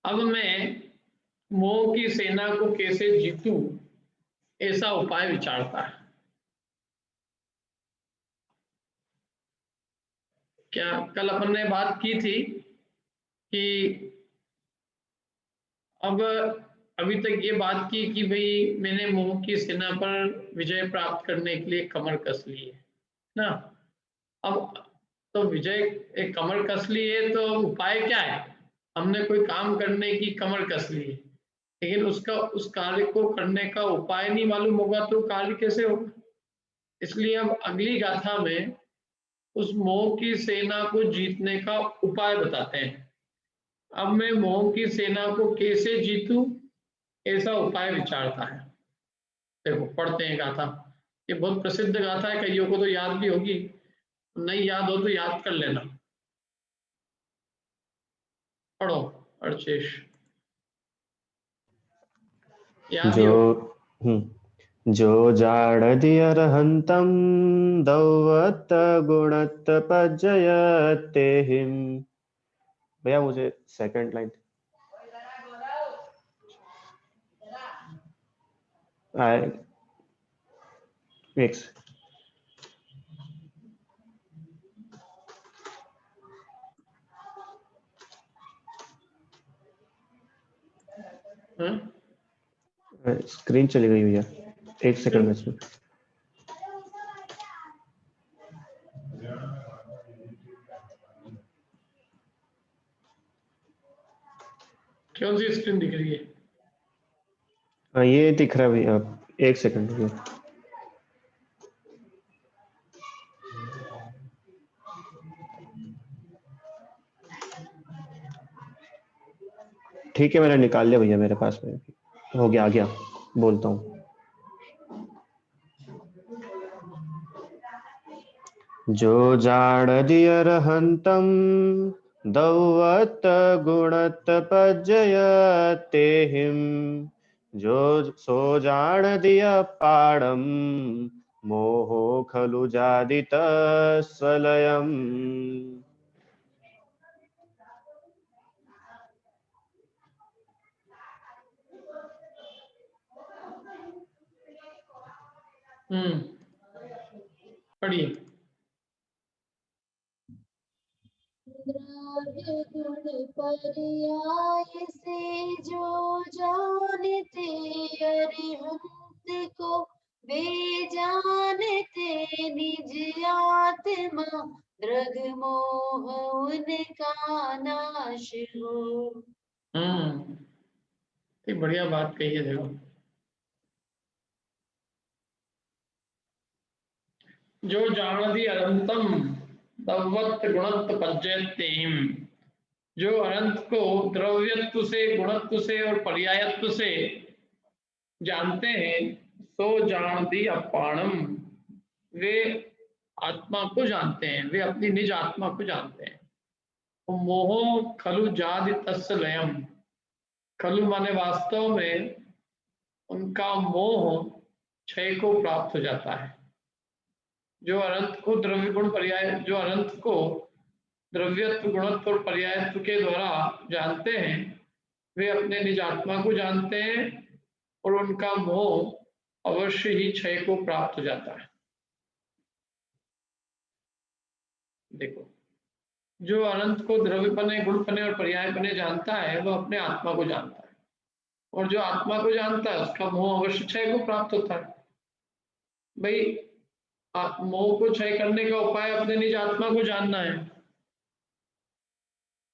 अब मैं मोह की सेना को कैसे जीतूं, ऐसा उपाय विचारता है। क्या कल अपन ने बात की थी कि अब अभी तक ये बात की कि भाई मैंने मोह की सेना पर विजय प्राप्त करने के लिए कमर कस ली है ना। अब तो विजय एक कमर कस ली है तो उपाय क्या है? हमने कोई काम करने की कमर कस ली है, लेकिन उसका उस कार्य को करने का उपाय नहीं मालूम होगा तो कार्य कैसे होगा? इसलिए अब अगली गाथा में उस मोह की सेना को जीतने का उपाय बताते हैं। अब मैं मोह की सेना को कैसे जीतूं, ऐसा उपाय विचारता है। देखो पढ़ते हैं गाथा। ये बहुत प्रसिद्ध गाथा है, कईयों को तो याद भी होगी, नहीं याद हो तो याद कर लेना। पढ़ो अर्चेश, याद ही जो होगा। जो जाडधियर्हन्तं दौवत् गुणत् पज्जयते हिम। भैया मुझे सेकंड लाइन एक स्क्रीन चली गई भैया, एक सेकंड में इसमें। कौन सी स्क्रीन दिख रही है? हाँ ये दिख रहा है भैया, एक सेकंड भैया। ठीक है मैंने निकाल लिया भैया, मेरे पास में हो गया, आ गया, बोलता हूँ। जो जाडधियर्हन्तं दौवत् गुणत् पज्जयते हिम। जो सो जाडधिय पाडं मोहो खलु जादितस्वलयम्। पढ़िए। द्रव्य गुण पर्याय से जो जानते अरिहंत को, वे जानते निज आत्मा दृग मोह उनका नाश हो। ठीक, बढ़िया बात कही है। देखो जो जानती अनंतम तवत् गुणत्व पज्जयतेम, जो अनंत को द्रव्यत्व से, गुणत्व से और पर्यायत्व से जानते हैं, सो जानती अपाणम, वे आत्मा को जानते हैं, वे अपनी निज आत्मा को जानते हैं। मोहो खलु जादि तस्य लयम, खलु माने वास्तव में उनका मोह क्षय को प्राप्त हो जाता है। जो अनंत को द्रव्य गुण पर्याय, जो अनंत को द्रव्यत्व गुणत्व और पर्यायत्व के द्वारा जानते हैं, वे अपने निज आत्मा को जानते हैं और उनका मोह अवश्य ही क्षय को प्राप्त हो जाता है। देखो, जो अनंत को द्रव्यपने, गुणपने और पर्यायपने जानता है, वह अपने आत्मा को जानता है, और जो आत्मा को जानता है उसका मोह अवश्य क्षय को प्राप्त होता है। भाई मोह को क्षय करने का उपाय अपने निज आत्मा को जानना है,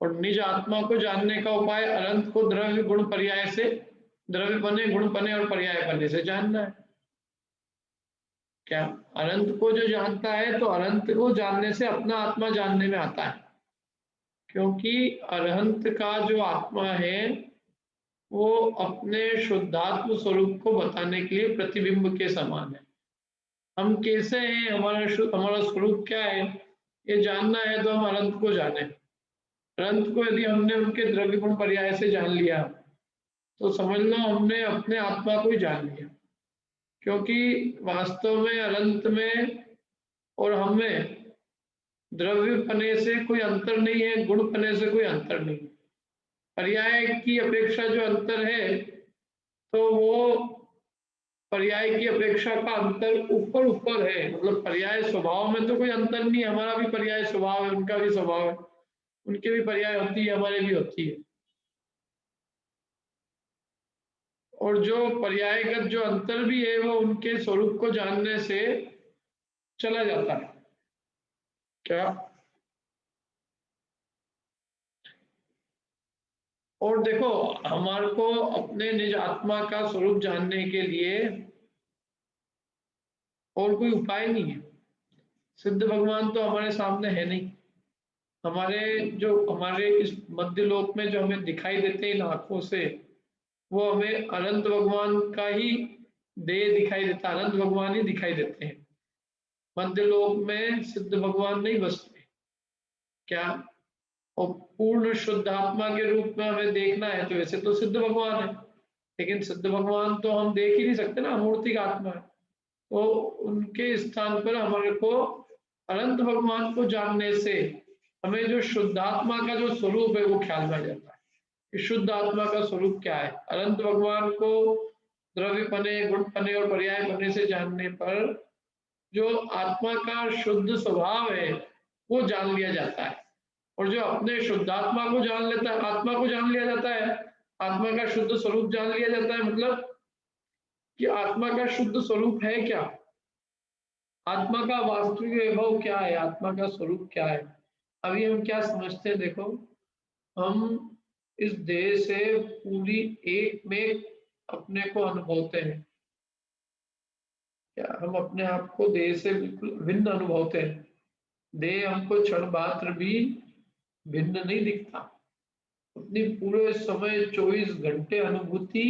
और निज आत्मा को जानने का उपाय अनंत को द्रव्य गुण पर्याय से, द्रव्य बने, गुण बने और पर्याय बने से जानना है। क्या अनंत को जो जानता है, तो अनंत को जानने से अपना आत्मा जानने में आता है, क्योंकि अनंत का जो आत्मा है वो अपने शुद्धात्म स्वरूप को बताने के लिए प्रतिबिंब के समान है। हम कैसे हैं, हमारा स्वरूप क्या है, ये जानना है तो हम अनंत को जाने। अनंत को यदि हमने उनके द्रव्य गुण पर्याय से जान लिया तो समझ लो हमने अपने आत्मा को ही जान लिया, क्योंकि वास्तव में अनंत में और हमें द्रव्य पने से कोई अंतर नहीं है, गुण पने से कोई अंतर नहीं है। पर्याय की अपेक्षा जो अंतर है तो वो पर्याय की अपेक्षा का अंतर ऊपर ऊपर है। मतलब पर्याय स्वभाव में तो कोई अंतर नहीं है, हमारा भी पर्याय स्वभाव है, उनका भी स्वभाव है, उनकी भी पर्याय होती है, हमारे भी होती है। और जो पर्यायगत जो अंतर भी है वो उनके स्वरूप को जानने से चला जाता है। क्या? और देखो, हमारे को अपने निज आत्मा का स्वरूप जानने के लिए और कोई उपाय नहीं है। सिद्ध भगवान तो हमारे सामने है नहीं। हमारे इस मध्य लोक में जो हमें दिखाई देते हैं आंखों से, वो हमें अनंत भगवान का ही देह दिखाई देता, अनंत भगवान ही दिखाई देते हैं। मध्य लोक में सिद्ध भगवान नहीं बसते। क्या? और पूर्ण शुद्ध आत्मा के रूप में हमें देखना है तो वैसे तो सिद्ध भगवान है, लेकिन सिद्ध भगवान तो हम देख ही नहीं सकते ना, मूर्तिक आत्मा है। तो उनके स्थान पर हमारे को अनंत भगवान को जानने से हमें जो शुद्धात्मा का जो स्वरूप है वो ख्याल में आ जाता है कि शुद्ध आत्मा का स्वरूप क्या है। अनंत भगवान को द्रव्य पने, गुण पने और पर्याय पने से जानने पर जो आत्मा का शुद्ध स्वभाव है वो जान लिया जाता है। और जो अपने शुद्धात्मा को जान लेता है, आत्मा को जान लिया जाता है, आत्मा का शुद्ध स्वरूप जान लिया जाता है। मतलब कि आत्मा का शुद्ध स्वरूप है क्या, आत्मा का वास्तविक वैभव क्या है, आत्मा का स्वरूप क्या है। अभी हम क्या समझते हैं, देखो, हम इस देह से पूरी एक में अपने को अनुभवते हैं। क्या हम अपने आप को देह से बिल्कुल भिन्न अनुभवते हैं? देह हमको क्षण मात्र भी भिन्न नहीं दिखता। अपनी पूरे समय 24 घंटे अनुभूति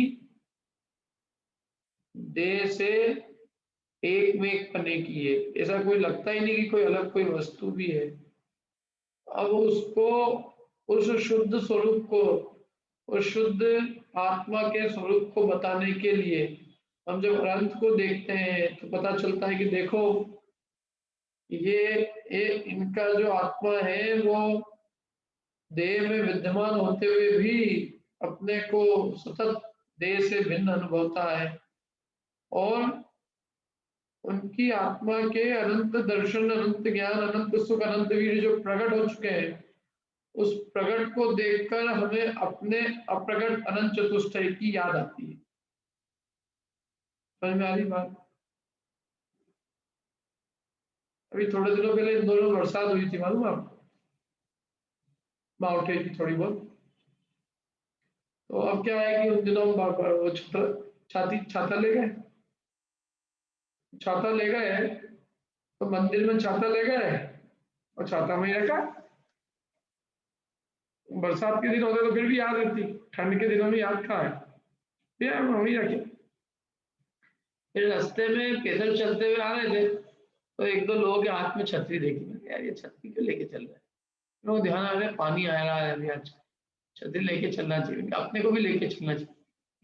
देह से एक में एक पने की है। ऐसा कोई लगता ही नहीं कि कोई अलग कोई वस्तु भी है। अब उसको, उस शुद्ध स्वरूप को, उस शुद्ध आत्मा के स्वरूप को बताने के लिए हम जब अनंत को देखते हैं तो पता चलता है कि देखो, ये इनका जो आत्मा है वो देह में विद्यमान होते हुए भी अपने को सतत देह से भिन्न अनुभवता है। और उनकी आत्मा के अनंत दर्शन, अनंत ज्ञान, अनंत सुख, अनंत वीर जो प्रकट हो चुके हैं, उस प्रकट को देखकर हमें अपने अप्रकट अनंत चतुष्टय की याद आती है। समझ में आ रही बात? अभी थोड़े दिनों पहले इंदौर में बरसात हुई थी, मालूम आपको? माउंटेन की थोड़ी बहुत। तो अब क्या है कि उन दिनों वो छाता ले गए, छाता ले गए तो मंदिर में छाता ले गए और छाता में ही रखा। बरसात के दिन होते तो फिर भी याद रहती, ठंड के दिनों में याद कहाँ है, फिर हम वहीं रखे। फिर रास्ते में पैदल चलते हुए आ रहे थे तो एक दो लोगों के हाथ में छतरी देखी, मैंने यार ये छतरी क्यों लेके चल रहे हैं। लोग ध्यान आ रहे पानी आ रहा है अभी, आज छतरी लेके चलना चाहिए, अपने को भी लेके चलना चाहिए।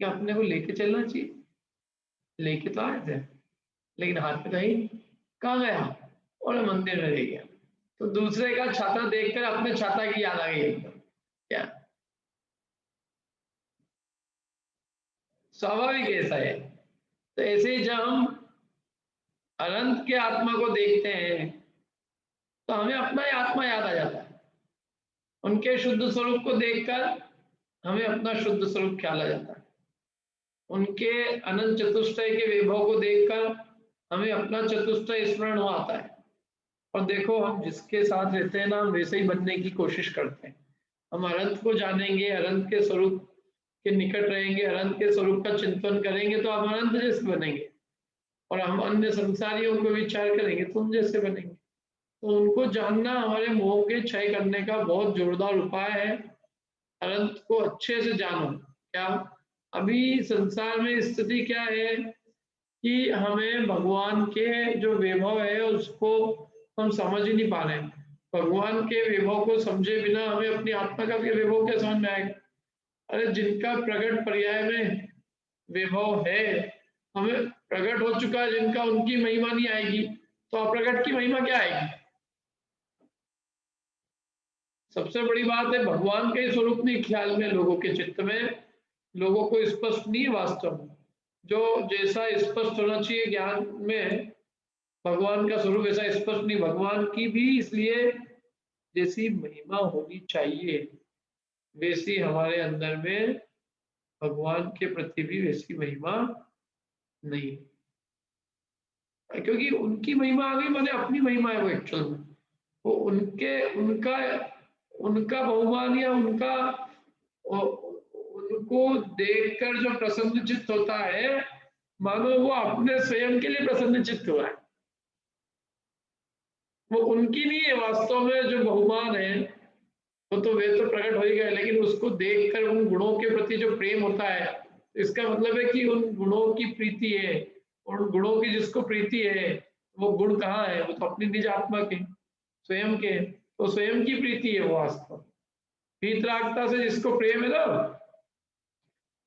क्या अपने को लेके चलना चाहिए? लेके तो आए थे लेकिन हाथ में कहीं कहाँ गया, और मंदिर में रह गया। तो दूसरे का छाता देखकर अपने छाता की याद आ गई एकदम। क्या स्वाभाविक ऐसा है। तो ऐसे ही जब हम अनंत के आत्मा को देखते हैं तो हमें अपना ही आत्मा याद आ जाता है। उनके शुद्ध स्वरूप को देखकर हमें अपना शुद्ध स्वरूप ख्याल आ जाता है। उनके अनंत चतुष्टय के वैभव को देखकर हमें अपना चतुष्टय स्मरण हो आता है। और देखो, हम जिसके साथ रहते हैं ना, हम वैसे ही बनने की कोशिश करते हैं। हम अनंत को जानेंगे, अनंत के स्वरूप के निकट रहेंगे, अनंत के स्वरूप का चिंतन करेंगे तो हम अनंत जैसे बनेंगे। और हम अन्य संसारियों को विचार करेंगे तो उन जैसे बनेंगे। तो उनको जानना हमारे मोह के क्षय करने का बहुत जोरदार उपाय है। अनंत को अच्छे से जानो। क्या अभी संसार में स्थिति क्या है कि हमें भगवान के जो वैभव है उसको हम समझ ही नहीं पा रहे हैं। भगवान के वैभव को समझे बिना हमें अपनी आत्मा का भी वैभव क्या समझ में आएगा? अरे जिनका प्रकट पर्याय में वैभव है, हमें प्रकट हो चुका है जिनका, उनकी महिमा नहीं आएगी तो अप्रकट की महिमा क्या आएगी? सबसे बड़ी बात है भगवान का ही स्वरूप नहीं ख्याल में, लोगों के चित्त में, लोगों को स्पष्ट नहीं है वास्तव में। जो जैसा स्पष्ट होना चाहिए ज्ञान में भगवान का स्वरूप ऐसा स्पष्ट नहीं। भगवान की भी इसलिए जैसी महिमा होनी चाहिए वैसी हमारे अंदर में भगवान के प्रति भी वैसी महिमा नहीं, क्योंकि उनकी महिमा आ गई माने अपनी महिमा है वो एक्चुअल में। वो उनका उनका बहुमान या उनका उनको देखकर जो प्रसन्न चित्त होता है मानो वो अपने स्वयं के लिए प्रसन्न चित्त हुआ है। वो उनकी नहीं है वास्तव में, जो बहुमान है वो तो वे तो प्रकट हो ही गए, लेकिन उसको देखकर उन गुणों के प्रति जो प्रेम होता है, इसका मतलब है कि उन गुणों की प्रीति है, उन गुणों की जिसको प्रीति है वो गुण कहाँ है, वो तो अपनी निज आत्मा के स्वयं के, तो स्वयं की प्रीति है वो वास्तव। वीतरागता से जिसको प्रेम है ना,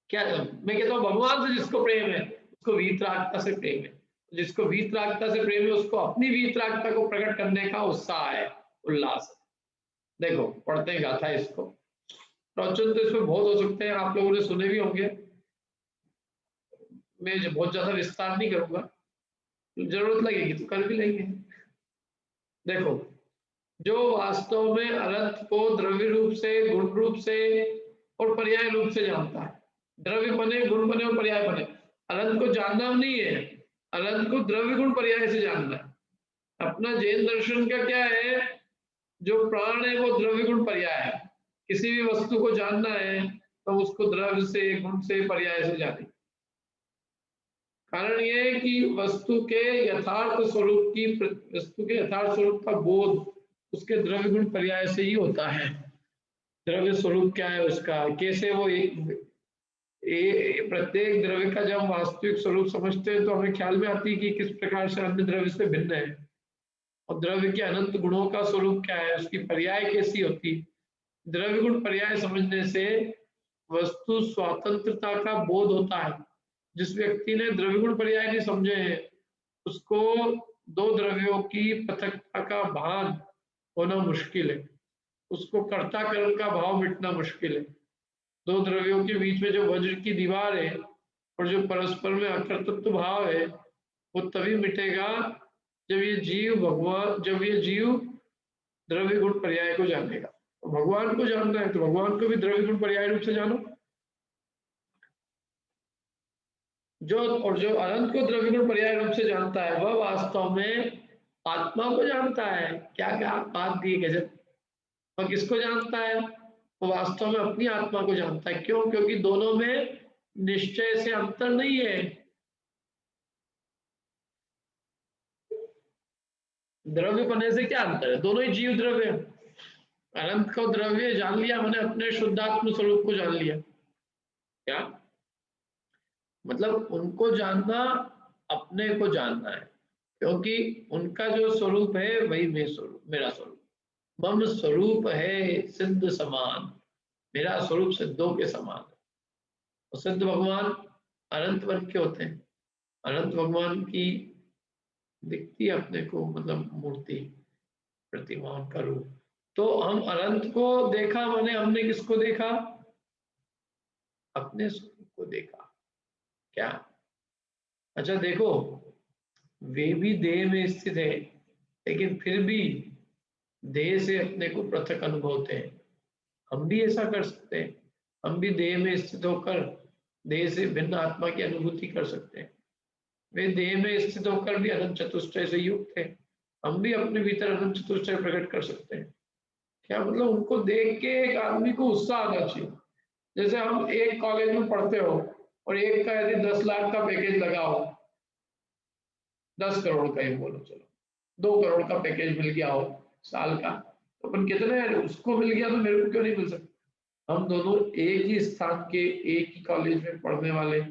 क्या मैं कहता हूँ भगवान से जिसको प्रेम है उसको वीतरागता से प्रेम है, जिसको वीतरागता से प्रेम है उसको अपनी वीतरागता को प्रकट करने का उत्साह है, उल्लास है। देखो पढ़ते हैं गाथा इसको, प्रवचन तो इसमें बहुत हो सकते हैं, आप लोगों ने सुने भी होंगे, मैं बहुत ज्यादा विस्तार नहीं करूंगा, जरूरत लगेगी तो कर भी लेंगे। देखो जो वास्तव में अनंत को द्रव्य रूप से, गुण रूप से और पर्याय रूप से जानता है, द्रव्य बने, गुण बने और पर्याय बने, अनंत को जानना नहीं है, अनंत को द्रव्य गुण पर्याय से जानना है। अपना जैन दर्शन का क्या है, जो प्राण है वो द्रव्य गुण पर्याय है, किसी भी वस्तु को जानना है तो उसको द्रव्य से, गुण से, पर्याय से जाने। कारण यह है कि वस्तु के यथार्थ स्वरूप की, वस्तु के यथार्थ स्वरूप का बोध उसके द्रव्य गुण पर्याय से ही होता है। द्रव्य स्वरूप क्या है उसका, कैसे वो प्रत्येक द्रव्य का जब वास्तविक स्वरूप समझते हैं तो हमें ख्याल में आती है कि किस प्रकार से अन्य द्रव्य से भिन्न है, और द्रव्य के अनंत गुणों का स्वरूप क्या है, उसकी पर्याय कैसी होती है। द्रव्य गुण पर्याय समझने से वस्तु स्वतंत्रता का बोध होता है। जिस व्यक्ति ने द्रव्य गुण पर्याय नहीं समझे हैं उसको दो द्रव्यों की पृथकता का भान होना मुश्किल है, उसको कर्ता कर्म का भाव मिटना मुश्किल है। दो द्रव्यों के बीच में जो वज्र की दीवार है और जो परस्पर में अकर्तृत्व भाव है वो तभी मिटेगा जब ये जीव द्रव्य गुण पर्याय को जानेगा। तो भगवान को जानना है तो भगवान को भी द्रव्य गुण पर्याय रूप से जानो। जो अनंत को द्रव्य गुण पर्याय रूप से जानता है वह वास्तव में आत्मा को जानता है। क्या क्या बात दी कैसे, वह किसको जानता है, वो वास्तव में अपनी आत्मा को जानता है। क्यों? क्योंकि दोनों में निश्चय से अंतर नहीं है। द्रव्य बनने से क्या अंतर है, दोनों ही जीव द्रव्य। अनंत को द्रव्य जान लिया मैंने अपने शुद्धात्म स्वरूप को जान लिया। क्या मतलब उनको जानना, अपने को जानना है, क्योंकि उनका जो स्वरूप है वही मेरा स्वरूप। मम स्वरूप है सिद्ध समान, मेरा स्वरूप सिद्धों के समान है। और सिद्ध भगवान अनंत बन के होते हैं। अनंत भगवान की दिखती है अपने को, मतलब मूर्ति, प्रतिमा, उनका रूप। तो हम अनंत को देखा माने हमने किसको देखा, अपने स्वरूप को देखा। क्या? अच्छा देखो, वे भी देह में स्थित है लेकिन फिर भी देह से अपने को पृथक अनुभवते हैं। हम भी ऐसा कर सकते हैं, हम भी देह में स्थित होकर देह से भिन्न आत्मा की अनुभूति कर सकते हैं। वे देह में स्थित होकर भी अनंत चतुष्टय से युक्त है, हम भी अपने भीतर अनंत चतुष्टय प्रकट कर सकते हैं। क्या मतलब उनको देख के एक आदमी को उत्साह आना चाहिए। जैसे हम एक कॉलेज में पढ़ते हो और एक का यदि 10 लाख का पैकेज लगा हो, 10 करोड़ का ही बोलो, चलो 2 करोड़ का पैकेज मिल गया हो साल का, तो अपन कितने उसको मिल गया तो मेरे को क्यों नहीं मिल सकता। हम दोनों एक ही स्थान के, एक ही कॉलेज में पढ़ने वाले,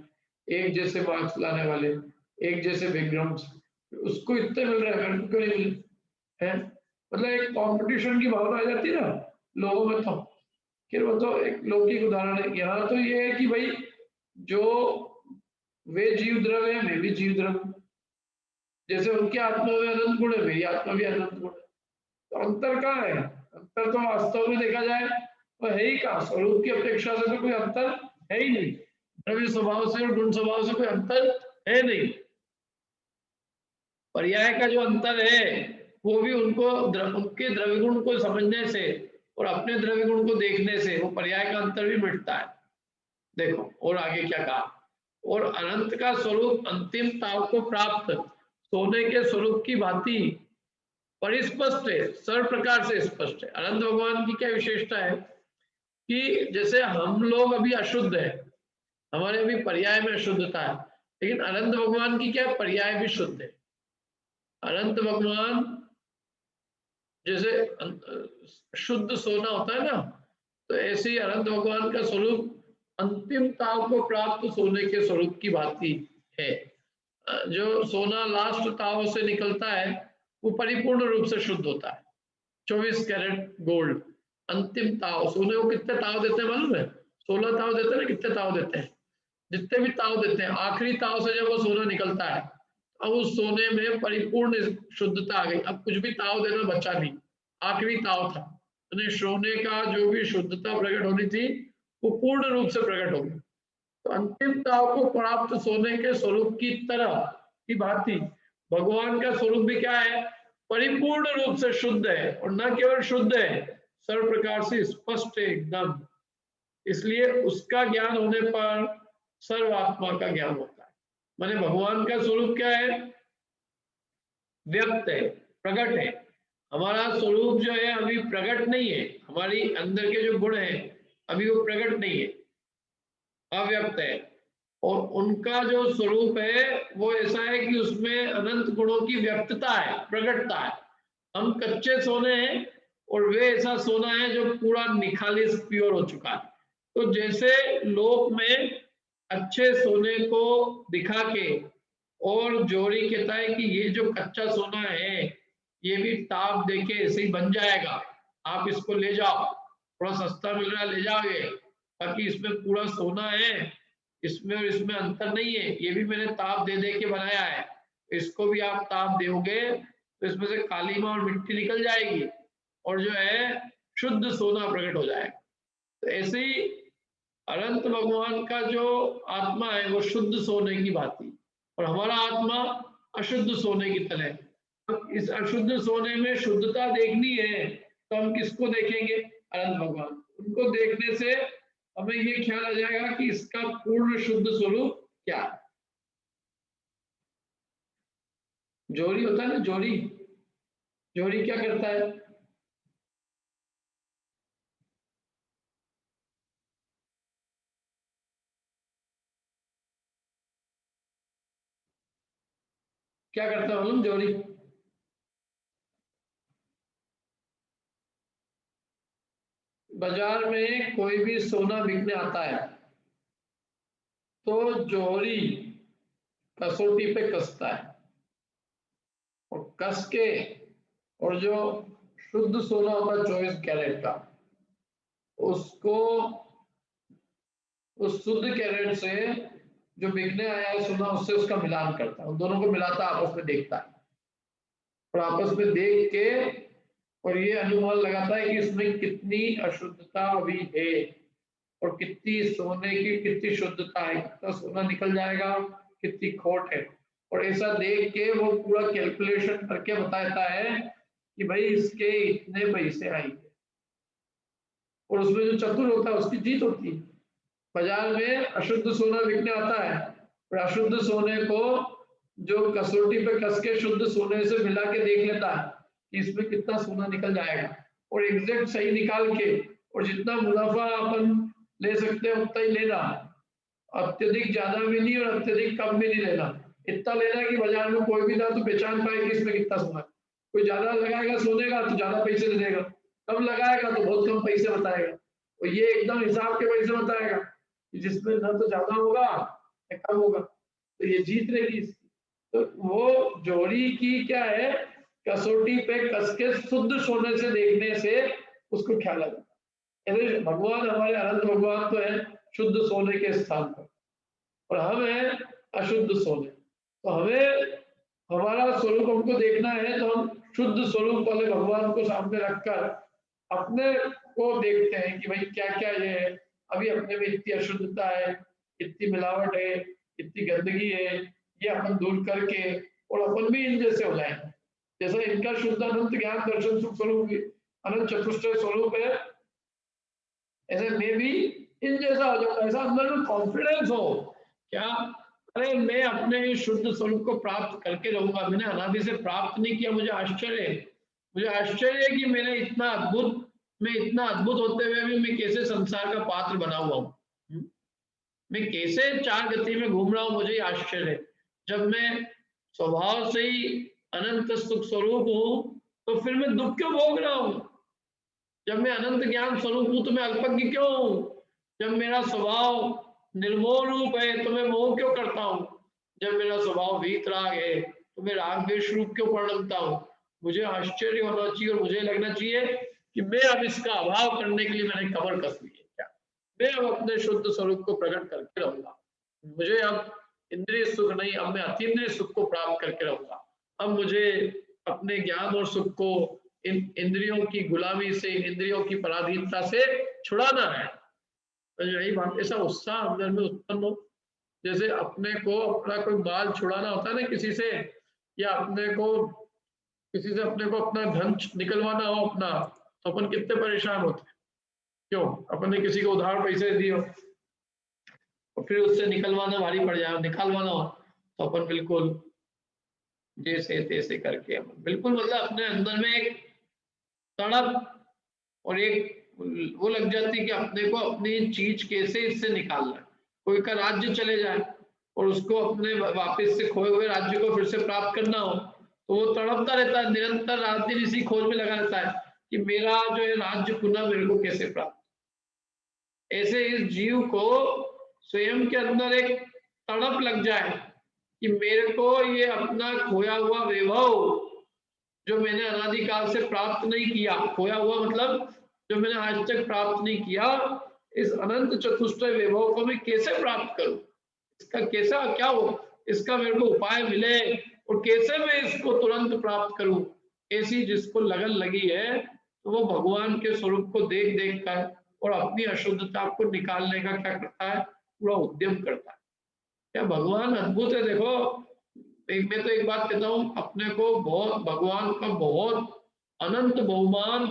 एक जैसे मार्क्स लाने वाले, एक जैसे बैकग्राउंड, उसको इतने मिल रहे हैं मेरे को क्यों नहीं मिल है। मतलब एक कंपटीशन की भावना आ जाती है ना लोगों में। तो फिर वो तो एक लौकिक उदाहरण है। यहाँ तो ये है कि भाई जो वे जीव द्रव्य है मैं भी जीव द्रव्य, जैसे उनकी आत्मा में अनंत गुण है मेरी आत्मा भी अनंत गुण है। तो अंतर कहाँ है? अंतर तो वास्तव में देखा जाए तो है ही कहाँ, स्वरूप की अपेक्षा से तो कोई अंतर है ही नहीं, द्रव्य स्वभाव से और गुण स्वभाव से कोई अंतर है नहीं। पर्याय का जो अंतर है वो भी उनको उनके द्रव्य गुण को समझने से और अपने द्रव्य गुण को देखने से वो पर्याय का अंतर भी मिटता है। देखो और आगे क्या कहा, और अनंत का स्वरूप अंतिम ताव को प्राप्त सोने के स्वरूप की भांति परिस्पष्ट है, सर्व प्रकार से स्पष्ट है। अनंत भगवान की क्या विशेषता है कि जैसे हम लोग अभी अशुद्ध है, हमारे अभी पर्याय में अशुद्धता है, लेकिन अनंत भगवान की क्या पर्याय भी शुद्ध है। अनंत भगवान जैसे शुद्ध सोना होता है ना, तो ऐसे ही अनंत भगवान का स्वरूप अंतिम ताव को प्राप्त सोने के स्वरूप की भांति है। जो सोना लास्ट ताव से निकलता है वो परिपूर्ण रूप से शुद्ध होता है। 24 कैरेट गोल्ड अंतिम ताव, सोने को कितने ताव देते हैं मालूम है? 16 ताव देते हैं ना, कितने ताव देते हैं? जितने भी ताव देते हैं, आखिरी ताव से जब वो सोना निकलता है अब उस सोने में परिपूर्ण शुद्धता आ गई, अब कुछ भी ताव देना बचा नहीं, आखिरी ताव था। सोने का जो भी शुद्धता प्रकट होनी थी वो पूर्ण रूप से प्रकट हो गई। तो अंतिम ताव को प्राप्त सोने के स्वरूप की तरह की भांति भगवान का स्वरूप भी क्या है? परिपूर्ण रूप से शुद्ध है, और न केवल शुद्ध है, सर्व प्रकार से स्पष्ट है एकदम। इसलिए उसका ज्ञान होने पर सर्व आत्मा का ज्ञान होता है। माने भगवान का स्वरूप क्या है? व्यक्त है, प्रकट है। हमारा स्वरूप जो है अभी प्रकट नहीं है, हमारी अंदर के जो गुण है अभी वो प्रकट नहीं है, अव्यक्त है। और उनका जो स्वरूप है वो ऐसा है कि उसमें अनंत गुणों की व्यक्तता है, प्रकटता है। हम कच्चे सोने हैं और वे ऐसा सोना है जो पूरा निखालिस प्योर हो चुका है। तो जैसे लोक में अच्छे सोने को दिखा के और जोड़ी कहता है कि ये जो कच्चा सोना है ये भी ताप देके ऐसे ही बन जाएगा, आप इसको ले जाओ, थोड़ा सस्ता मिल रहा है ले जाओगे, बाकी इसमें पूरा सोना है, इसमें और इसमें अंतर नहीं है, ये भी मैंने ताप दे दे के बनाया है, इसको भी आप ताप दोगे तो इसमें से कालीमा और मिट्टी निकल जाएगी और जो है शुद्ध सोना प्रकट हो जाएगा। तो ऐसे ही अनंत भगवान का जो आत्मा है वो शुद्ध सोने की भांति, और हमारा आत्मा अशुद्ध सोने की तरह। इस अशुद्ध सोने में शुद्धता देखनी है तो हम किसको देखेंगे? अनंत भगवान। उनको देखने से हमें ये ख्याल आ जाएगा कि इसका पूर्ण शुद्ध स्वरूप क्या है। जोड़ी होता है ना, जोड़ी, जोड़ी क्या करता है? क्या करता है मालूम? जोड़ी बाजार में कोई भी सोना बिकने आता है तो जोड़ी कसौटी पे कसता है और कस के, और जो शुद्ध सोना होता है 24 कैरेट का, उसको उस शुद्ध कैरेट से जो बिकने आया है सोना उससे उसका मिलान करता है, उन दोनों को मिलाता है, आपस में देखता है और आपस में देख के और ये अनुमान लगाता है कि इसमें कितनी अशुद्धता अभी है और कितनी सोने की कितनी शुद्धता है, कितना सोना निकल जाएगा, कितनी खोट है, और ऐसा देख के वो पूरा कैलकुलेशन करके बताता है कि भाई इसके इतने पैसे आएंगे। और उसमें जो चतुर होता है उसकी जीत होती है। बाजार में अशुद्ध सोना बिकने आता है और अशुद्ध सोने को जो कसौटी पे कस के शुद्ध सोने से मिला के देख लेता है कि इसमें कितना सोना निकल जाएगा, और एग्जैक्ट सही निकाल के और जितना मुनाफा अपन ले सकते हैं उतना ही लेना, अत्यधिक ज्यादा भी नहीं और अत्यधिक कम भी नहीं लेना, इतना लेना कि बाजार में कोई भी ना तो पहचान पाए कि इसमें कितना सोना है। कोई ज्यादा लगाएगा सोने का तो ज्यादा पैसे दे देगा, कम लगाएगा तो बहुत कम पैसे बताएगा, और ये एकदम हिसाब के पैसे बताएगा कि जिसमें ना तो ज्यादा होगा या कम होगा, तो ये जीत रहेगी इसकी। तो वो जोड़ी की क्या है, कसौटी पे कस के शुद्ध सोने से देखने से उसको ख्याल आ जाता है। भगवान हमारे अनंत भगवान तो है शुद्ध सोने के स्थान पर और हम है अशुद्ध सोने, तो हमें हमारा स्वरूप हमको देखना है तो हम शुद्ध स्वरूप वाले भगवान को सामने रखकर अपने को देखते हैं कि भाई क्या क्या ये है, अभी अपने में इतनी अशुद्धता है, इतनी मिलावट है, इतनी गंदगी है, ये अपन दूर करके और अपन भी इन जैसे हो जाएंगे। जैसे इनका शुद्ध अनंत ज्ञान दर्शन सुख स्वरूप अनंत चतुष्टय स्वरूप है, ऐसे मैं भी इन जैसा हो जाऊंगा। ऐसा अंदर में कॉन्फिडेंस हो क्या, अरे मैं अपने इस शुद्ध स्वरूप को प्राप्त करके रहूंगा, मैंने अनादि से प्राप्त नहीं किया, मुझे आश्चर्य है, मुझे आश्चर्य है कि मैंने इतना अद्भुत, मैं इतना अद्भुत होते हुए भी मैं कैसे संसार का पात्र बना हुआ हूँ, मैं कैसे चार गति में घूम रहा हूँ, मुझे आश्चर्य है। जब मैं स्वभाव से ही अनंत सुख स्वरूप हूँ तो फिर मैं दुख क्यों भोग रहा हूँ? जब मैं अनंत ज्ञान स्वरूप हूँ तो मैं अल्पज्ञ क्यों हूँ? जब मेरा स्वभाव निर्मोह रूप है तो मैं मोह क्यों करता हूँ? जब मेरा स्वभाव वीतराग है तो मैं राग द्वेष रूप क्यों परिणमता हूँ? मुझे आश्चर्य होना चाहिए और मुझे लगना चाहिए कि मैं अब इसका अभाव करने के लिए मैंने कमर कस ली है क्या, मैं अब अपने शुद्ध स्वरूप को प्रकट करके रहूंगा, मुझे अब इंद्रिय सुख नहीं, अब मैं अतीन्द्रिय सुख को प्राप्त करके रहूंगा। अब मुझे अपने ज्ञान और सुख को इन इंद्रियों की गुलामी से, इंद्रियों की पराधीनता से छुड़ाना है। तो यही बात, ऐसा उत्साह अंदर में उत्पन्न हो, जैसे अपने को अपना कोई माल छुड़ाना होता है ना किसी से, या अपने को किसी से अपने को अपना धन निकलवाना हो अपना, तो अपन कितने परेशान होते हैं, क्यों? अपन ने किसी को उधार पैसे दिए हो और फिर उससे निकलवाना भारी पड़ जाए, निकालवाना हो तो अपन बिल्कुल जैसे तैसे करके अपन बिल्कुल, मतलब अपने अंदर में एक तड़प और एक वो लग जाती है कि अपने को अपनी चीज कैसे इससे निकालना है। कोई का राज्य चले जाए और उसको अपने वापस से खोए हुए राज्य को फिर से प्राप्त करना हो तो वो तड़पता रहता है, निरंतर रात दिन इसी खोज में लगा रहता है कि मेरा जो है राज्य पुनः मेरे को कैसे प्राप्त। ऐसे इस जीव को स्वयं के अंदर एक तड़प लग जाए कि मेरे को ये अपना खोया हुआ वैभव जो मैंने अनादिकाल से प्राप्त नहीं किया, खोया हुआ मतलब जो मैंने आज तक प्राप्त नहीं किया, इस अनंत चतुष्टय वैभव को मैं कैसे प्राप्त करूं, इसका कैसा क्या हो, इसका मेरे को उपाय मिले और कैसे मैं इसको तुरंत प्राप्त करूं। ऐसी जिसको लगन लगी है तो वो भगवान के स्वरूप को देख देख कर और अपनी अशुद्धता को निकालने का क्या करता है, पूरा उद्यम करता है। क्या भगवान अद्भुत है। देखो मैं तो एक बात कहता हूँ, अपने को बहुत भगवान का बहुत अनंत बहुमान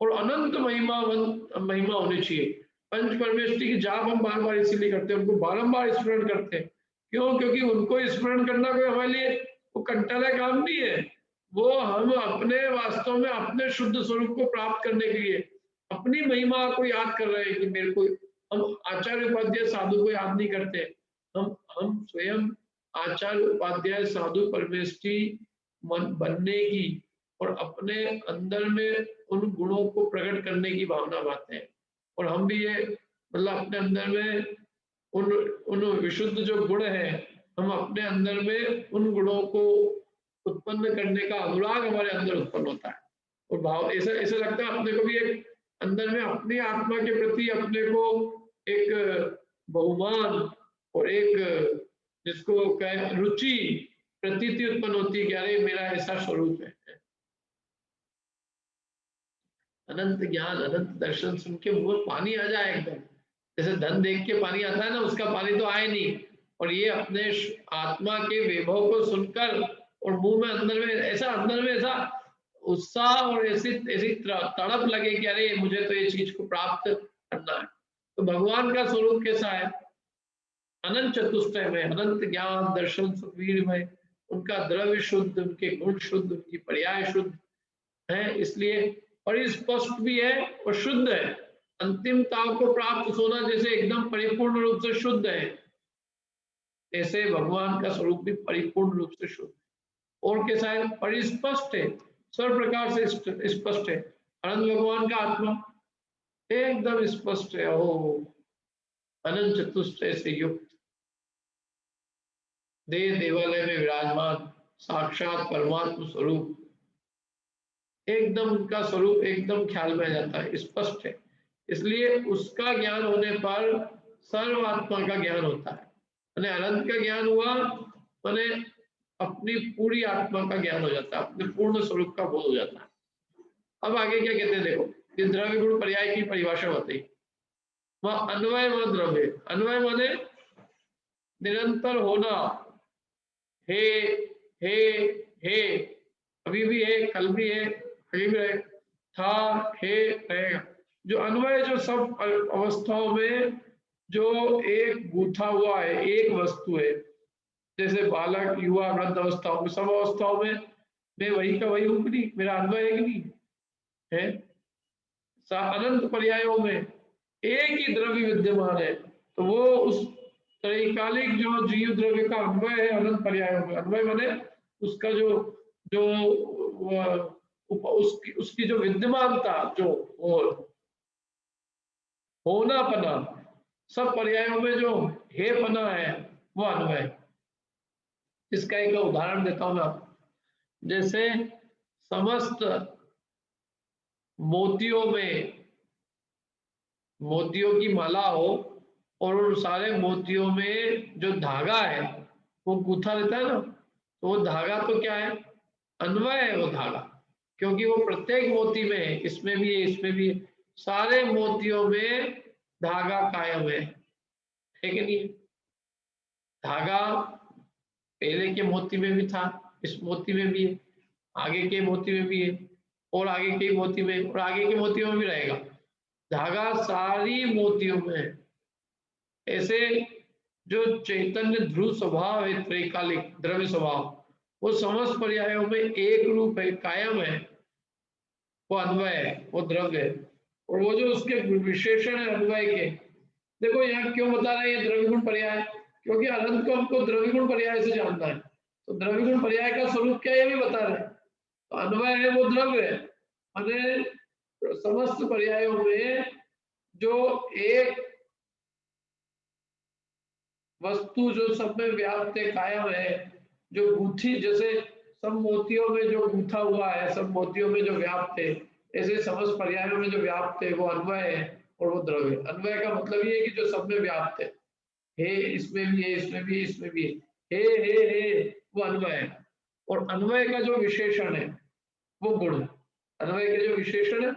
और अनंत महिमा होनी चाहिए। पंच परमेष्टि की जाप हम बार बार इसीलिए करते हैं, उनको बारंबार स्मरण करते हैं। क्यों? क्योंकि उनको स्मरण करना कोई हमारे लिए वो कंटाला काम नहीं है, वो हम अपने वास्तव में अपने शुद्ध स्वरूप को प्राप्त करने के लिए अपनी महिमा को याद कर रहे हैं कि मेरे को, हम आचार्य उपाध्याय साधु को याद नहीं करते, हम स्वयं आचार्य उपाध्याय साधु परमेष्टि बनने की और अपने अंदर में उन गुणों को प्रकट करने की भावना बातें हैं। और हम भी ये मतलब अपने अंदर में उन उन विशुद्ध जो गुण है, हम अपने अंदर में उन गुणों को उत्पन्न करने का अनुराग हमारे अंदर उत्पन्न होता है और भाव ऐसा ऐसा लगता है अपने को भी एक अंदर में अपनी आत्मा के प्रति अपने को एक बहुमान और एक जिसको कहे रुचि प्रतीति उत्पन्न होती है कि अरे मेरा ऐसा स्वरूप है। अनंत ज्ञान अनंत दर्शन सुन के मुंह में पानी आ जाए एकदम, जैसे धन देख के पानी आता है ना, उसका पानी तो आए नहीं, और ये अपने आत्मा के वैभव को सुनकर और मुंह में अंदर में ऐसा उत्साह और ऐसी ऐसी तड़प लगे कि अरे मुझे तो ये चीज को प्राप्त करना है। तो भगवान का स्वरूप कैसा है? अनंत चतुष्टय में अनंत ज्ञान दर्शन सुखवीर में, उनका द्रव्य शुद्ध, उनके गुण शुद्ध, उनकी पर्याय शुद्ध है, इसलिए परिस्पष्ट भी है और शुद्ध है। अंतिमता को प्राप्त होना जैसे एकदम परिपूर्ण रूप से शुद्ध है, ऐसे भगवान का स्वरूप भी परिपूर्ण रूप से शुद्ध और कैसा है? परिस्पष्ट है, सर्व प्रकार से स्पष्ट है। अनंत भगवान का आत्मा एकदम स्पष्ट है, ओ अनंत चतुष्टय से युक्त, देव देवालय में विराजमान साक्षात परमात्मा स्वरूप, एकदम उनका स्वरूप एकदम ख्याल में आ जाता है, स्पष्ट है। इसलिए उसका ज्ञान होने पर सर्व आत्मा का ज्ञान होता है, मैंने अनंत का ज्ञान हुआ, मैंने अपनी पूरी आत्मा का ज्ञान हो जाता है, अपने पूर्ण स्वरूप का बोध हो जाता है। अब आगे क्या कहते हैं देखो, ये द्रव्य गुण पर्याय की परिभाषा बताई। वह अन्वय व द्रव्य, अन्वय माने निरंतर होना, हे हे अभी भी है, कल भी है, आगे भी रहेगा, था, है, रहेगा। जो अन्वय जो सब अवस्थाओं में जो एक गूथा हुआ है, एक वस्तु है, जैसे बालक, युवा, वृद्ध अवस्थाओं में, सब अवस्थाओं में मैं वही का वही हूं कि नहीं, मेरा अन्वय है कि नहीं है। अनंत पर्यायों में एक ही द्रव्य विद्यमान है, तो वो उस त्रैकालिक जो जीव द्रव्य का अन्वय है अनंत पर्यायों में। अन्वय माने उसका जो जो उसकी जो विद्यमानता, जो होना पना, सब पर्यायों में जो हे पना है वो अन्वय। इसका एक उदाहरण देता हूं मैं आपको। जैसे समस्त मोतियों में, मोतियों की माला हो और उन सारे मोतियों में जो धागा है वो गूथा रहता है ना, तो वो धागा तो क्या है, अन्वय है वो धागा, क्योंकि वो प्रत्येक मोती में है, इसमें भी है, इसमें भी है, सारे मोतियों में धागा कायम है कि नहीं। धागा पहले के मोती में भी था, इस मोती में भी है, आगे के मोती में भी है, और आगे के मोती में, और आगे के मोतियों में भी रहेगा। धागा सारी मोतियों में है। ऐसे जो चैतन्य ध्रुव स्वभाव है, त्रैकालिक द्रव्य स्वभाव, वो समस्त पर्यायों में एक रूप है, कायम है, वो अन्वय है, वो द्रव्य है। और वो जो उसके विशेषण है अन्वय के, देखो यहाँ क्यों बता रहे हैं द्रव्य गुण पर्याय, क्योंकि अनंत को हमको द्रव्य गुण पर्याय से जानना है, तो द्रव्य गुण पर्याय का स्वरूप क्या है ये भी बता रहे हैं। तो अन्वय है वो द्रव्य है, माने समस्त पर्यायों में जो एक वस्तु जो सब में व्याप्त है, कायम है, जो गूथी, जैसे सब मोतियों में जो गूथा हुआ है, सब मोतियों में जो व्याप्त है, ऐसे समस्त पर्यायों में जो व्याप्त है वो अन्वय है और वो द्रव्य। अन्वय का मतलब ये है कि जो सब में व्याप्त है, हे इसमें भी है, इसमें भी है, इसमें भी है, हे वो अन्वय है। और अन्वय का जो विशेषण है वो गुण है। अन्वय के जो विशेषण है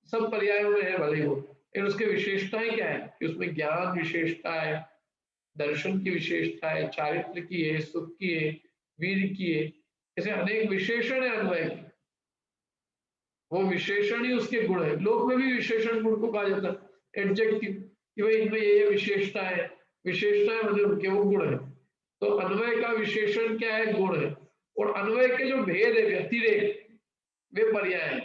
सब पर्यायों में है भले वो, लेकिन उसके विशेषताएं क्या है कि उसमें ज्ञान विशेषता है, दर्शन की विशेषता है, चारित्र की है, सुख की है, वीर की है, ऐसे अनेक विशेषण है अन्वय के। वो विशेषण ही उसके गुण है। लोक में भी विशेषण गुण को कहा जाता है एडजेक्टिव, कि भाई इनमें ये विशेषता है, विशेषताएं मतलब उनके वो गुण है। तो अन्वय का विशेषण क्या है, गुण है। और अन्वय के जो भेद है, व्यतिरेक, वे पर्याय है।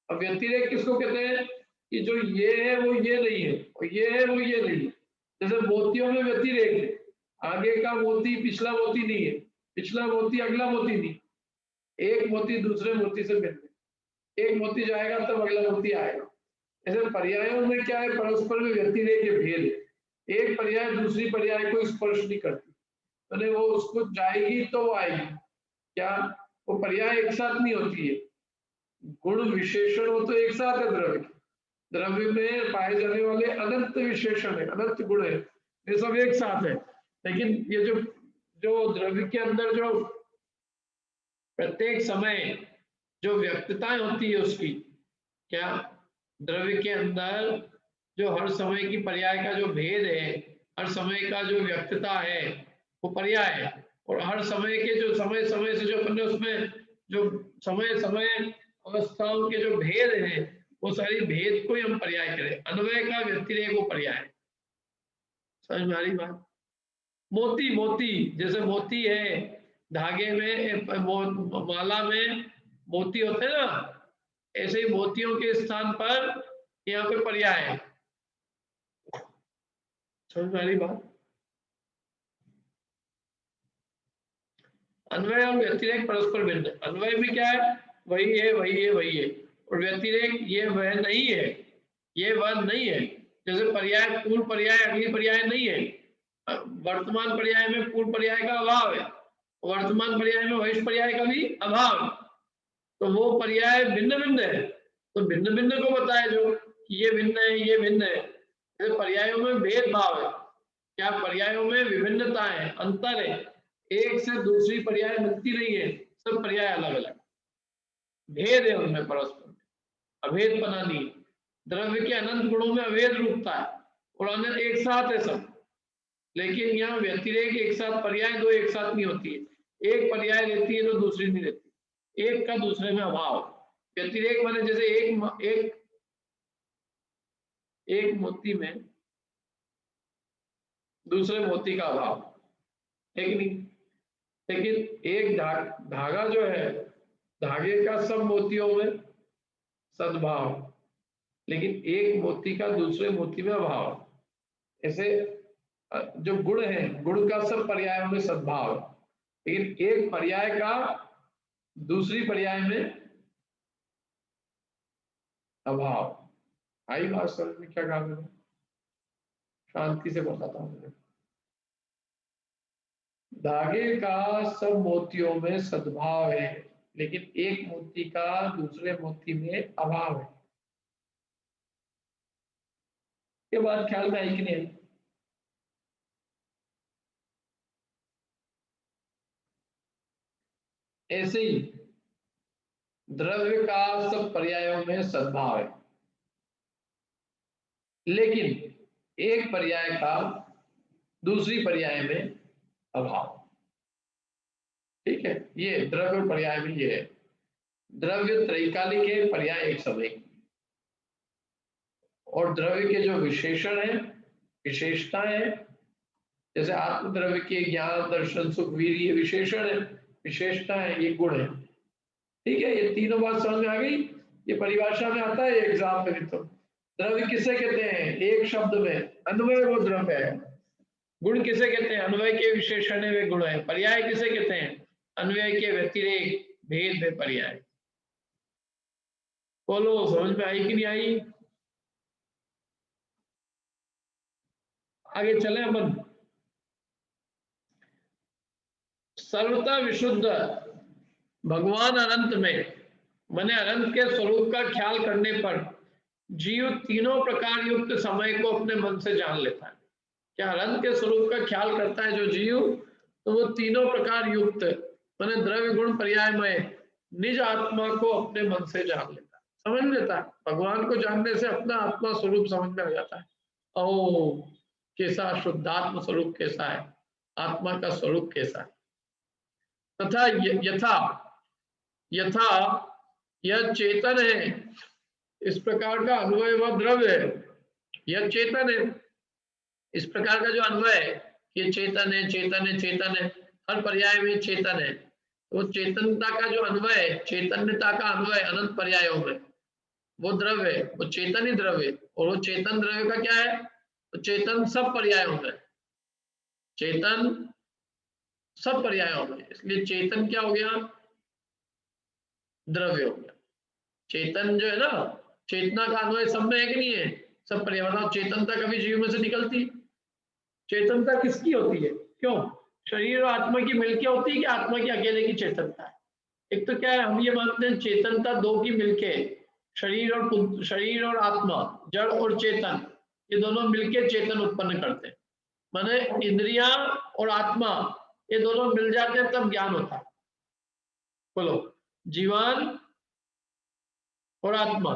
अब व्यतिरेक किसको कहते हैं कि जो ये है वो ये नहीं है, और ये है वो ये नहीं है। जैसे मोतियों में व्यतिरेक है, आगे का मोती पिछला मोती नहीं है, पिछला मोती अगला मोती नहीं, एक मोती दूसरे मोती से भिन्न, एक मोती जाएगा तब अगला मोती आएगा। ऐसे पर्यायों में क्या है, परस्पर में व्यतिरेक है, भेद है। एक पर्याय दूसरी पर्याय को स्पर्श नहीं करती, मैंने वो उसको जाएगी तो वो आएगी, क्या वो पर्याय एक साथ नहीं होती है। गुण विशेषण हो तो एक साथ है द्रव्य के, द्रव्य में पाए जाने वाले अनंत विशेषण है, अनंत गुण है, ये सब एक साथ है। लेकिन ये जो जो द्रव्य के अंदर जो प्रत्येक समय जो व्यक्तताएं होती है उसकी, क्या द्रव्य के अंदर जो हर समय की पर्याय का जो भेद है, हर समय का जो व्यक्तता है वो पर्याय है। और हर समय के जो समय समय से जो अपने उसमें जो समय समय अवस्थाओं के जो भेद हैं, वो सारी भेद को ही हम पर्याय करें। अन्वय का व्यतिरेक वो पर्याय है। समझ में आ रही बात। मोती, मोती जैसे मोती है, धागे में माला में मोती होते हैं ना, ऐसे ही मोतियों के स्थान पर यहाँ पे पर्याय है। समझ में आ रही बात। अन्वय और व्यतिरेक परस्पर भिन्न। अन्वय में क्या है, वही है वही है वही है, और व्यतिरेक ये वह नहीं है, ये वह नहीं है। जैसे पर्याय, पूर्व पर्याय अगली पर्याय नहीं है, वर्तमान पर्याय में पूर्व पर्याय का अभाव है, वर्तमान पर्याय में भविष्य पर्याय का भी अभाव, तो वो पर्याय भिन्न भिन्न है। तो भिन्न भिन्न को बताए जो कि ये भिन्न है, ये भिन्न है। जैसे पर्यायों में भेदभाव है, क्या पर्यायों में विभिन्नता है, अंतर है, एक से दूसरी पर्याय मिलती नहीं है, सब पर्याय अलग अलग, भेद है उनमें परस्पर, अभेद बना नहीं। द्रव्य के अनंत गुणों में अभेद रूपता है और अनंत एक साथ है सब। लेकिन यहाँ व्यतिरेक एक साथ, पर्याय दो एक साथ नहीं होती है। एक पर्याय रहती है तो दूसरी नहीं रहती, एक का दूसरे में अभाव। व्यतिरेक माने जैसे एक मोती में दूसरे मोती का अभाव है कि नहीं। लेकिन एक धागा जो है, धागे का सब मोतियों में सद्भाव, लेकिन एक मोती का दूसरे मोती में अभाव। ऐसे जो गुण है, गुण का सब पर्यायों में सद्भाव, लेकिन एक पर्याय का दूसरी पर्याय में अभाव। आई बात समझ में? क्या कहा मैंने? शांति से बताता हूं। धागे का सब मोतियों में सद्भाव है, लेकिन एक मोती का दूसरे मोती में अभाव है। ये बात ख्याल में आई कि नहीं? ऐसे ही द्रव्य का सब पर्यायों में सद्भाव है, लेकिन एक पर्याय का दूसरी पर्याय में अभाव। ठीक है, ये द्रव्य पर्याय में ये है। द्रव्य त्रैकालिक है, पर्याय एक समय। और द्रव्य के जो विशेषण है, विशेषताएं हैं, जैसे आत्मद्रव्य के ज्ञान, दर्शन, सुख, वीर, ये विशेषण है, विशेषता है, ये गुण है। ठीक है, ये तीनों बात समझ में आ गई। ये परिभाषा में आता है एग्जाम में भी। तो द्रव्य किसे कहते हैं? एक शब्द में अन्वय वो द्रव्य है। गुण किसे कहते हैं? अन्वय के विशेषण है वे गुण है। पर्याय किसे कहते हैं? अन्वय के व्यतिरेक भेद में पर्याय। बोलो, समझ में आई कि नहीं आई? आगे चले अपन। सर्वथा विशुद्ध भगवान अनंत में, मैंने अनंत के स्वरूप का ख्याल करने पर जीव तीनों प्रकार युक्त समय को अपने मन से जान लेता है। क्या अनंत के स्वरूप का ख्याल करता है जो जीव, तो वो तीनों प्रकार युक्त मैंने द्रव्य गुण पर्यायमय निज आत्मा को अपने मन से जान लेता है, समझ लेता है। भगवान को जानने से अपना आत्मा स्वरूप समझ में आ जाता है। ओ कैसा शुद्धात्म स्वरूप कैसा है, आत्मा का स्वरूप कैसा है। तथा यथा यथा यह चेतन है, इस प्रकार का अन्वय व द्रव्य है। यह चेतन है, इस प्रकार का जो अन्वय है, ये चेतन है, चेतन है, चेतन है, हर पर्याय में चेतन है। तो चेतनता का जो अन्वय है, चैतन्यता का अन्वय अनंत पर्यायों में, वो द्रव्य है, वो चेतन ही द्रव्य। और वो चेतन द्रव्य का क्या है? तो चेतन सब पर्यायों में, चेतन सब पर्यायों में, इसलिए चेतन क्या हो गया? द्रव्य हो गया। चेतन जो है ना, चेतना का अन्वय सब में है कि नहीं है? सब पर्याय। बताओ, चेतनता कभी जीव में से निकलती? चेतनता किसकी होती है? क्यों? शरीर और आत्मा की मिलके होती है कि आत्मा की अकेले की चेतनता है? एक तो क्या है, हम ये मानते हैं चेतनता दो की मिलके, शरीर और आत्मा, जड़ और चेतन, ये दोनों मिलके चेतन उत्पन्न करते हैं। माने इंद्रियां और आत्मा ये दोनों मिल जाते हैं तब ज्ञान होता है। बोलो, जीवान और आत्मा,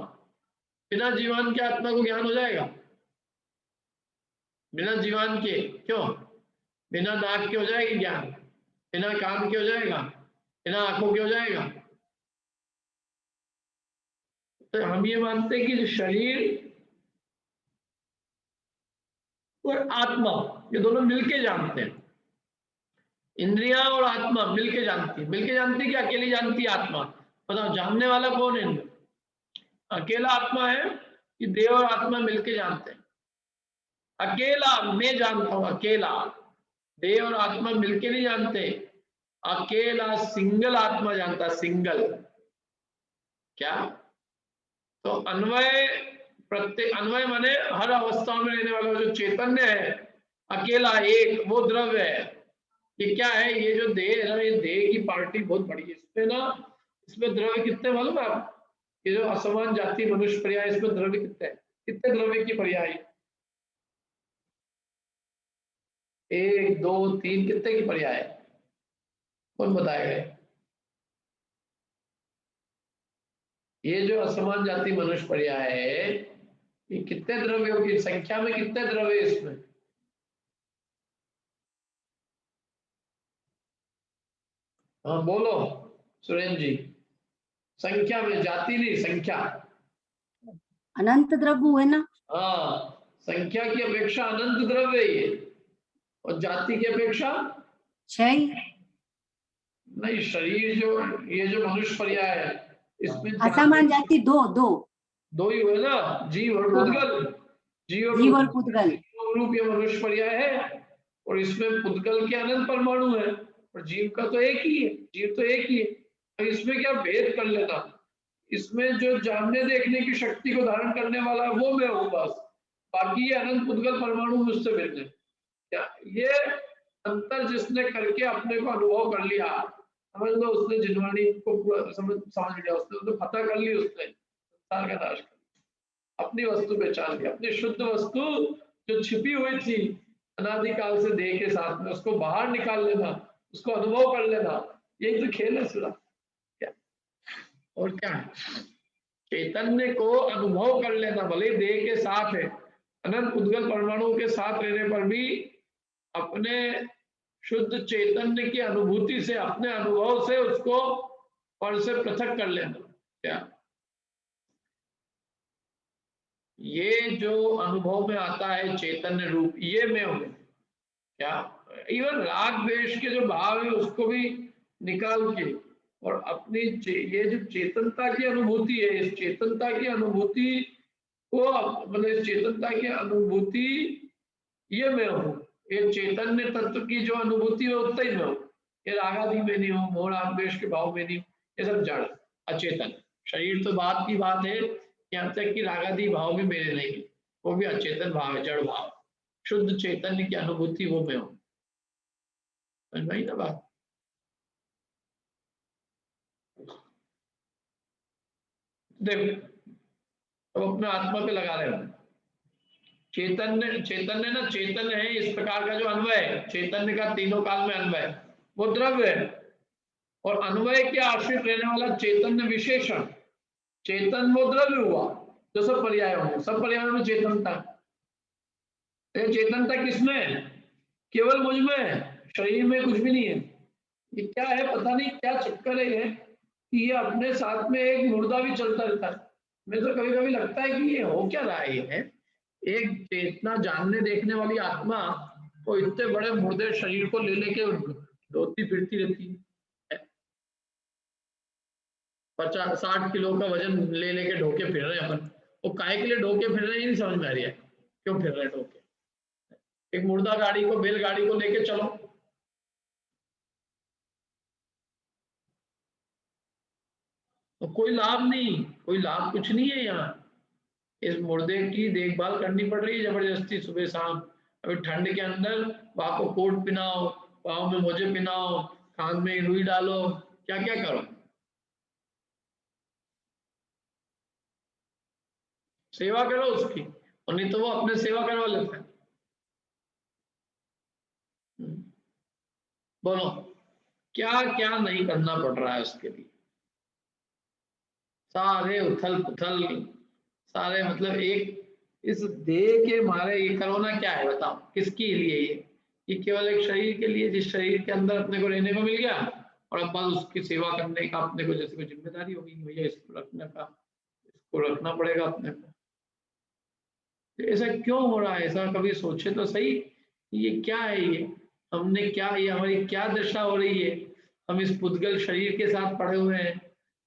बिना जीवान के आत्मा को ज्ञान हो जाएगा? बिना जीवान के क्यों? बिना नाक के हो जाएगी ज्ञान, बिना कान के हो जाएगा, बिना आंखों के हो जाएगा। तो हम ये मानते हैं कि शरीर और आत्मा ये दोनों मिलके जानते हैं। इंद्रियां और आत्मा मिलके जानती है। मिलके जानती है कि अकेली जानती है आत्मा? बताओ, जानने वाला कौन है? अकेला आत्मा है कि देह और आत्मा मिलके जानते हैं? अकेला मैं जानता हूं, अकेला। देह और आत्मा मिलके नहीं जानते, अकेला सिंगल आत्मा जानता, सिंगल। क्या? तो अन्वय, प्रत्येक अन्वय माने हर अवस्था में रहने वाला जो चैतन्य है, अकेला एक, वो द्रव्य है। ये क्या है? ये जो देह है ना, ये देह की पार्टी बहुत बड़ी है। इसमें ना, इसमें द्रव्य कितने मालूम है आप? ये जो असमान जाति मनुष्य पर्याय, इसमें द्रव्य कितने? कितने द्रव्य की पर्याय? 1 2 3, कितने की पर्याय? कौन बताएगा? ये जो असमान जाति मनुष्य पर्याय है, ये कितने द्रव्यों की संख्या में कितने द्रव्य इसमें? हाँ बोलो सुरेंद्र जी, संख्या में, जाति नहीं संख्या। अनंत द्रव्य है ना। हाँ, संख्या की अपेक्षा अनंत द्रव्य है ये, और जाति की अपेक्षा 6। नहीं, शरीर जो ये जो मनुष्य पर्याय है इसमें असमान जाति 2 दो ही हुए ना, जीव और पुद्गल। जीव और पुद्गल। रूप ये मनुष्य पर्याय है, और इसमें पुद्गल के अनंत परमाणु है, और जीव का तो एक ही है, जीव तो एक ही है। तो इसमें क्या भेद कर लेना, इसमें जो जानने देखने की शक्ति को धारण करने वाला है वो मैं हूँ बस, बाकी ये अनंत पुद्गल परमाणु मुझसे भिन्न है। क्या ये अंतर जिसने करके अपने को अनुभव कर लिया, समझ लो उसने जिनवाणी को पूरा समझ लिया, उसने तो फतह कर ली, उसने संसार का नाश कर लिया, अपनी वस्तु पहचान लिया, अपनी शुद्ध वस्तु जो छिपी हुई थी अनादिकाल से देह के साथ में, उसको बाहर निकाल लेना, उसको अनुभव कर लेना, यही तो खेल है सुना। क्या और क्या है? चैतन्य को अनुभव कर लेना, भले देह के साथ है, अनंत उद्गल परमाणु के साथ रहने पर भी अपने शुद्ध चैतन्य की अनुभूति से, अपने अनुभव से उसको पर से पृथक कर लेना। क्या ये जो अनुभव में आता है चैतन्य रूप, ये मैं हूं। क्या इवन राग द्वेष के जो भाव है उसको भी निकाल के, और अपनी ये जो चेतनता की अनुभूति है, इस चेतनता की अनुभूति को, मतलब इस चेतनता की अनुभूति ये मैं हूँ, ये चैतन्य तत्व की जो अनुभूति है उतना ही मैं हूँ। ये रागादि में नहीं हूँ, मोह राग द्वेष के भाव में नहीं हूँ, ये सब जड़ अचेतन। शरीर तो बात की बात है, यहाँ तक कि रागादि भाव भी मेरे नहीं है, वो भी अचेतन भाव है, जड़ भाव। शुद्ध चैतन्य की अनुभूति वो मैं हूँ। समझ में आई ना बात? देखो अब अपने आत्मा पे लगा रहे हो, चैतन्य, चैतन्य ना, चैतन्य है इस प्रकार का जो अन्वय है, चैतन्य का तीनों काल में अन्वय, वो द्रव्य है, और अन्वय के आश्रित रहने वाला चैतन्य विशेषण, चेतन वो द्रव्य हुआ, जो सब पर्याय होंगे, सब पर्यायों में चेतनता। चेतनता किसमें है? केवल मुझ में है, शरीर में कुछ भी नहीं है। ये क्या है, पता नहीं क्या चक्कर है ये, कि ये अपने साथ में एक मुर्दा भी चलता रहता है। मैं तो कभी कभी लगता है कि ये हो क्या रहा है, ये एक चेतना जानने देखने वाली आत्मा वो इतने बड़े मुर्दे शरीर को ले लेके दौड़ती फिरती रहती है, 50-60 किलो का वजन ले लेके ढोके फिर रहे हैं अपन, वो काहे के लिए ढोके फिर रहे हैं नहीं समझ में आ रही है, क्यों फिर रहे हैं ढोके? एक मुर्दा गाड़ी को, बैलगाड़ी को लेके चलो, तो कोई लाभ नहीं, कोई लाभ कुछ नहीं है यहाँ। इस मुर्दे की देखभाल करनी पड़ रही है जबरदस्ती सुबह शाम। अभी ठंड के अंदर वहां को कोट पहनाओ, पाँव में मोजे पहनाओ, कान में रुई डालो, क्या क्या करो, सेवा करो उसकी, और नहीं तो वो अपने सेवा करवा लेते हैं। बोलो क्या क्या नहीं करना पड़ रहा है उसके लिए, सारे उथल पुथल, सारे मतलब एक इस देह के मारे ये करोना क्या है बताओ, किसके लिए ये केवल एक शरीर के लिए, जिस शरीर के अंदर अपने को रहने को मिल गया, और अब बस उसकी सेवा करने का अपने को जैसे कोई जिम्मेदारी होगी, भैया इसको रखने का, इसको रखना पड़ेगा अपने को। ऐसा क्यों हो रहा है? ऐसा कभी सोचे तो सही, ये क्या है, ये हमने क्या, ये हमारी क्या दशा हो रही है? हम इस पुद्गल शरीर के साथ पड़े हुए हैं,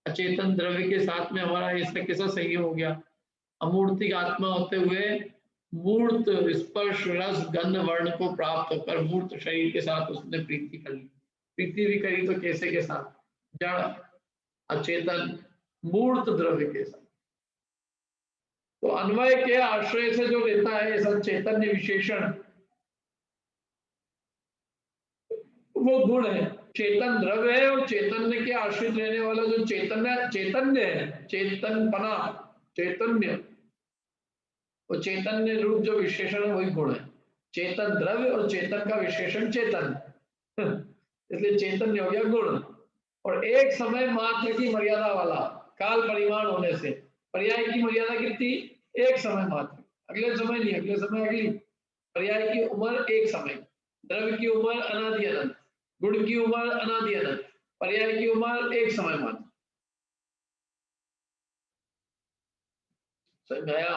अचेतन द्रव्य के साथ में हमारा इससे कैसा संयोग हो गया? अमूर्तिक आत्मा होते हुए मूर्त स्पर्श रस गंध वर्ण को प्राप्त होकर मूर्त शरीर के साथ उसने प्रीति कर ली। प्रीति भी करी तो कैसे के साथ? जड़ अचेतन मूर्त द्रव्य के साथ। तो अन्वय के आश्रय से जो लेता है ऐसा चैतन्य विशेषण, वो गुण है, चेतन द्रव्य है, और चैतन्य के आश्रित रहने वाला जो चैतन्य, चैतन्य है, चेतनपना, चैतन्य, वो चैतन्य रूप जो विशेषण है वही गुण है। चेतन द्रव्य और चेतन का विशेषण चेतन, इसलिए चैतन्य हो गया गुण। और एक समय मात्र की मर्यादा वाला, काल परिमाण होने से, पर्याय की मर्यादा कितनी? एक समय मात्र, अगले समय नहीं, अगले समय अगली। पर्याय की उम्र एक समय, द्रव्य की उम्र अनादि अनंत, गुण की उम्र अनादि अनंत, पर्याय की उम्र एक समय मात्र। समझ में आया?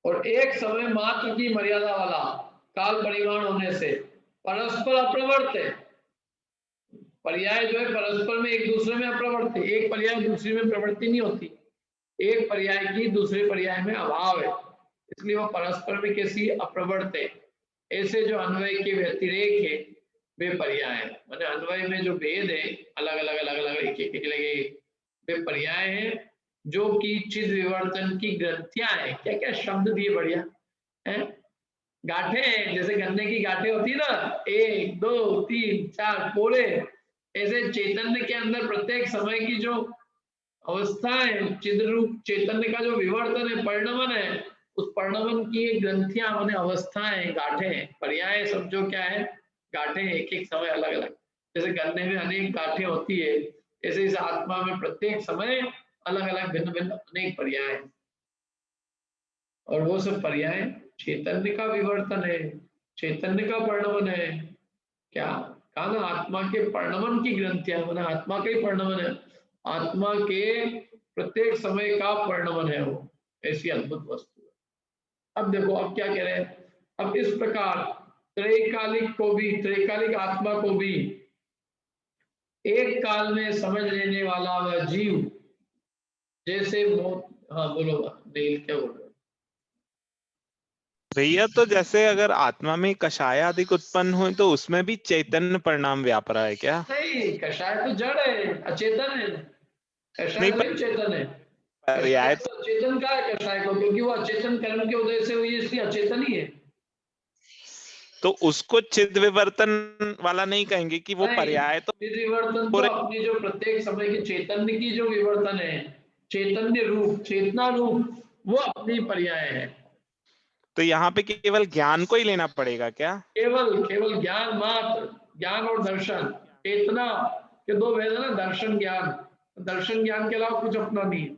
और एक समय मात्र की मर्यादा वाला काल परिमाण होने से परस्पर अप्रवर्त है। पर्याय जो है परस्पर में एक दूसरे में अप्रवर्त है, एक पर्याय दूसरे में प्रवृत्ति नहीं होती, एक पर्याय की दूसरे पर्याय में अभाव है, इसलिए वो परस्पर में कैसी अप्रवर्त है। ऐसे जो अन्वय के व्यतिरेक है वे पर्याय है, माने अन्वय में जो भेद है अलग अलग अलग अलग एक लगे वे पर्याय हैं, जो कि चिद विवर्तन की ग्रंथियां है। क्या क्या शब्द दिए बढ़िया है। गांठे हैं, जैसे गन्ने की गांठें होती है ना, 1 2 3 4 पोले, ऐसे चैतन्य के अंदर प्रत्येक समय की जो अवस्था है, चिद रूप चैतन्य का जो विवर्तन है, परिणमन है, उस परिणमन की एक ग्रंथियां माने अवस्थाएं, गांठें हैं। पर्याय समझो क्या है, गांठें एक एक समय अलग अलग, जैसे गन्ने में अनेक गांठें होती है, ऐसे इस आत्मा में प्रत्येक समय अलग अलग भिन्न भिन्न अनेक पर्याय हैं। और वो सब पर्याय चैतन्य का विवर्तन है, चैतन्य का परिणमन है। क्या कहा ना, आत्मा के परिणमन की ग्रंथियां, माने आत्मा का ही परिणमन है, आत्मा के प्रत्येक समय का परिणमन है वो, ऐसी अद्भुत वस्तु है। अब देखो अब क्या कह रहे हैं, अब इस प्रकार त्रैकालिक को भी, त्रैकालिक आत्मा को भी एक काल में समझ लेने वाला वह जीव जैसे हाँ बोलो देव, क्या बोल रहे हो? भैया तो जैसे अगर आत्मा में कषाय आदि उत्पन्न हुए तो उसमें भी चैतन्य परिणाम व्याप रहा है क्या? नहीं, कषाय तो जड़ है, अचेतन है। कषाय नहीं, थोड़ी चेतन है। कषाय पर्याय तो अचेतन का है कषाय को, क्योंकि वो अचेतन कर्म के उदय से हुई है, इसलिए अचेतन ही है। तो उसको चिद विवर्तन वाला नहीं कहेंगे कि वो नहीं, पर्याय तो चिद विवर्तन तो पूरे। अपनी जो प्रत्येक समय की चैतन्य की जो विवर्तन है, चैतन्य रूप, चेतना रूप, वो अपनी पर्याय है। तो यहाँ पे केवल ज्ञान को ही लेना पड़ेगा क्या? केवल केवल ज्ञान मात्र, ज्ञान और दर्शन, चेतना के दो भेद है ना, दर्शन ज्ञान, दर्शन ज्ञान के अलावा कुछ अपना नहीं है।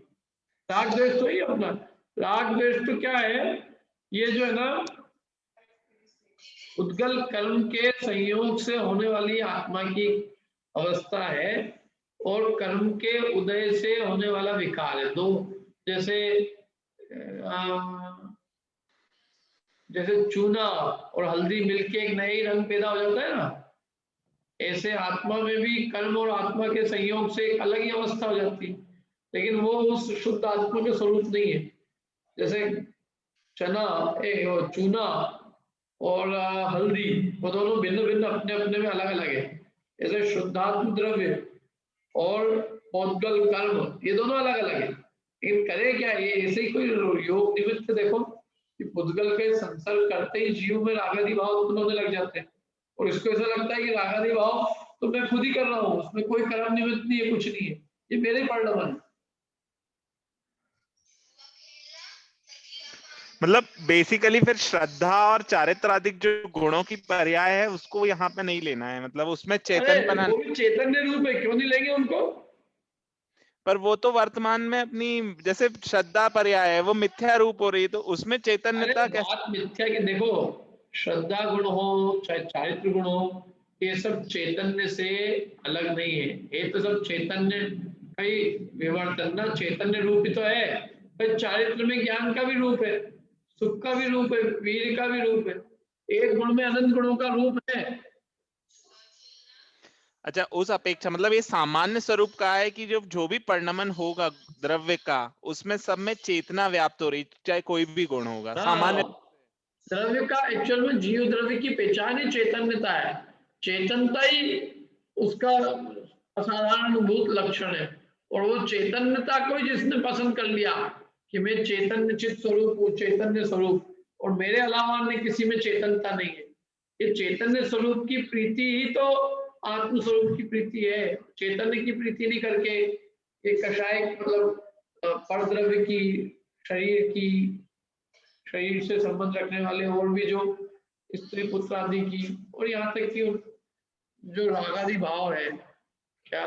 राग द्वेष तो ही अपना, राग द्वेष तो क्या है, ये जो है ना उद्गल कर्म के संयोग से होने वाली आत्मा की अवस्था है, और कर्म के उदय से होने वाला विकार है दो। जैसे जैसे चूना और हल्दी मिलके एक नया ही रंग पैदा हो जाता है ना, ऐसे आत्मा में भी कर्म और आत्मा के संयोग से एक अलग ही अवस्था हो जाती है, लेकिन वो उस शुद्ध आत्मा के स्वरूप नहीं है। जैसे चना चूना और हल्दी, वो दोनों भिन्न भिन्न अपने अपने में अलग अलग है। जैसे शुद्धात्म द्रव्य और पौद्गल कर्म, ये दोनों अलग अलग है, लेकिन करे क्या, ये ऐसे ही कोई योग निमित्त देखो कि पुद्गल के संसर्ग करते ही जीव में रागादि भाव उत्पन्न होने लग जाते हैं, और इसको ऐसा लगता है कि रागादि भाव तो मैं खुद ही कर रहा हूँ, उसमें कोई कर्म निमित्त नहीं है, कुछ नहीं है, ये मेरे परिणमन है। मतलब बेसिकली फिर श्रद्धा और चारित्रादिक जो गुणों की पर्याय है उसको यहाँ पे नहीं लेना है, मतलब उसमें अरे चेतनपना। वो भी चैतन्य रूप है, क्यों नहीं लेंगे उनको? पर वो तो वर्तमान में अपनी जैसे श्रद्धा पर्याय है वो मिथ्या रूप हो रही है, तो उसमें अरे चैतन्यता कैसे? बात मिथ्या की देखो, श्रद्धा गुण हो चाहे चारित्र गुण हो, ये सब चैतन्य से अलग नहीं है, ये तो सब चैतन्य कई विवर्तन ना, चैतन्य रूप ही तो है भाई। चारित्र में ज्ञान का भी रूप है, सुख का भी रूप है, वीर का भी रूप है, एक गुण में अनंत गुणों का रूप है। अच्छा, उस अपेक्षा मतलब ये सामान्य स्वरूप का है कि जो भी परिणमन होगा द्रव्य का उसमें सब में चेतना व्याप्त हो रही, चाहे कोई भी गुण होगा सामान्य। हाँ, द्रव्य का एक्चुअल में जीव द्रव्य की पहचान ही चैतन्यता है, चैतनता ही उसका असाधारणभूत लक्षण है। और वो चैतन्यता को ही जिसने पसंद कर लिया कि मैं चैतन्य चित्त स्वरूप हूँ, चैतन्य स्वरूप, और मेरे अलावा अन्य किसी में चैतन्यता नहीं है, ये चैतन्य स्वरूप की प्रीति ही तो आत्म स्वरूप की प्रीति है। चैतन्य की प्रीति नहीं करके ये कषाय मतलब परद्रव्य की, शरीर की, शरीर से संबंध रखने वाले और भी जो स्त्री पुत्र आदि की, और यहाँ तक कि जो रागादि भाव है, क्या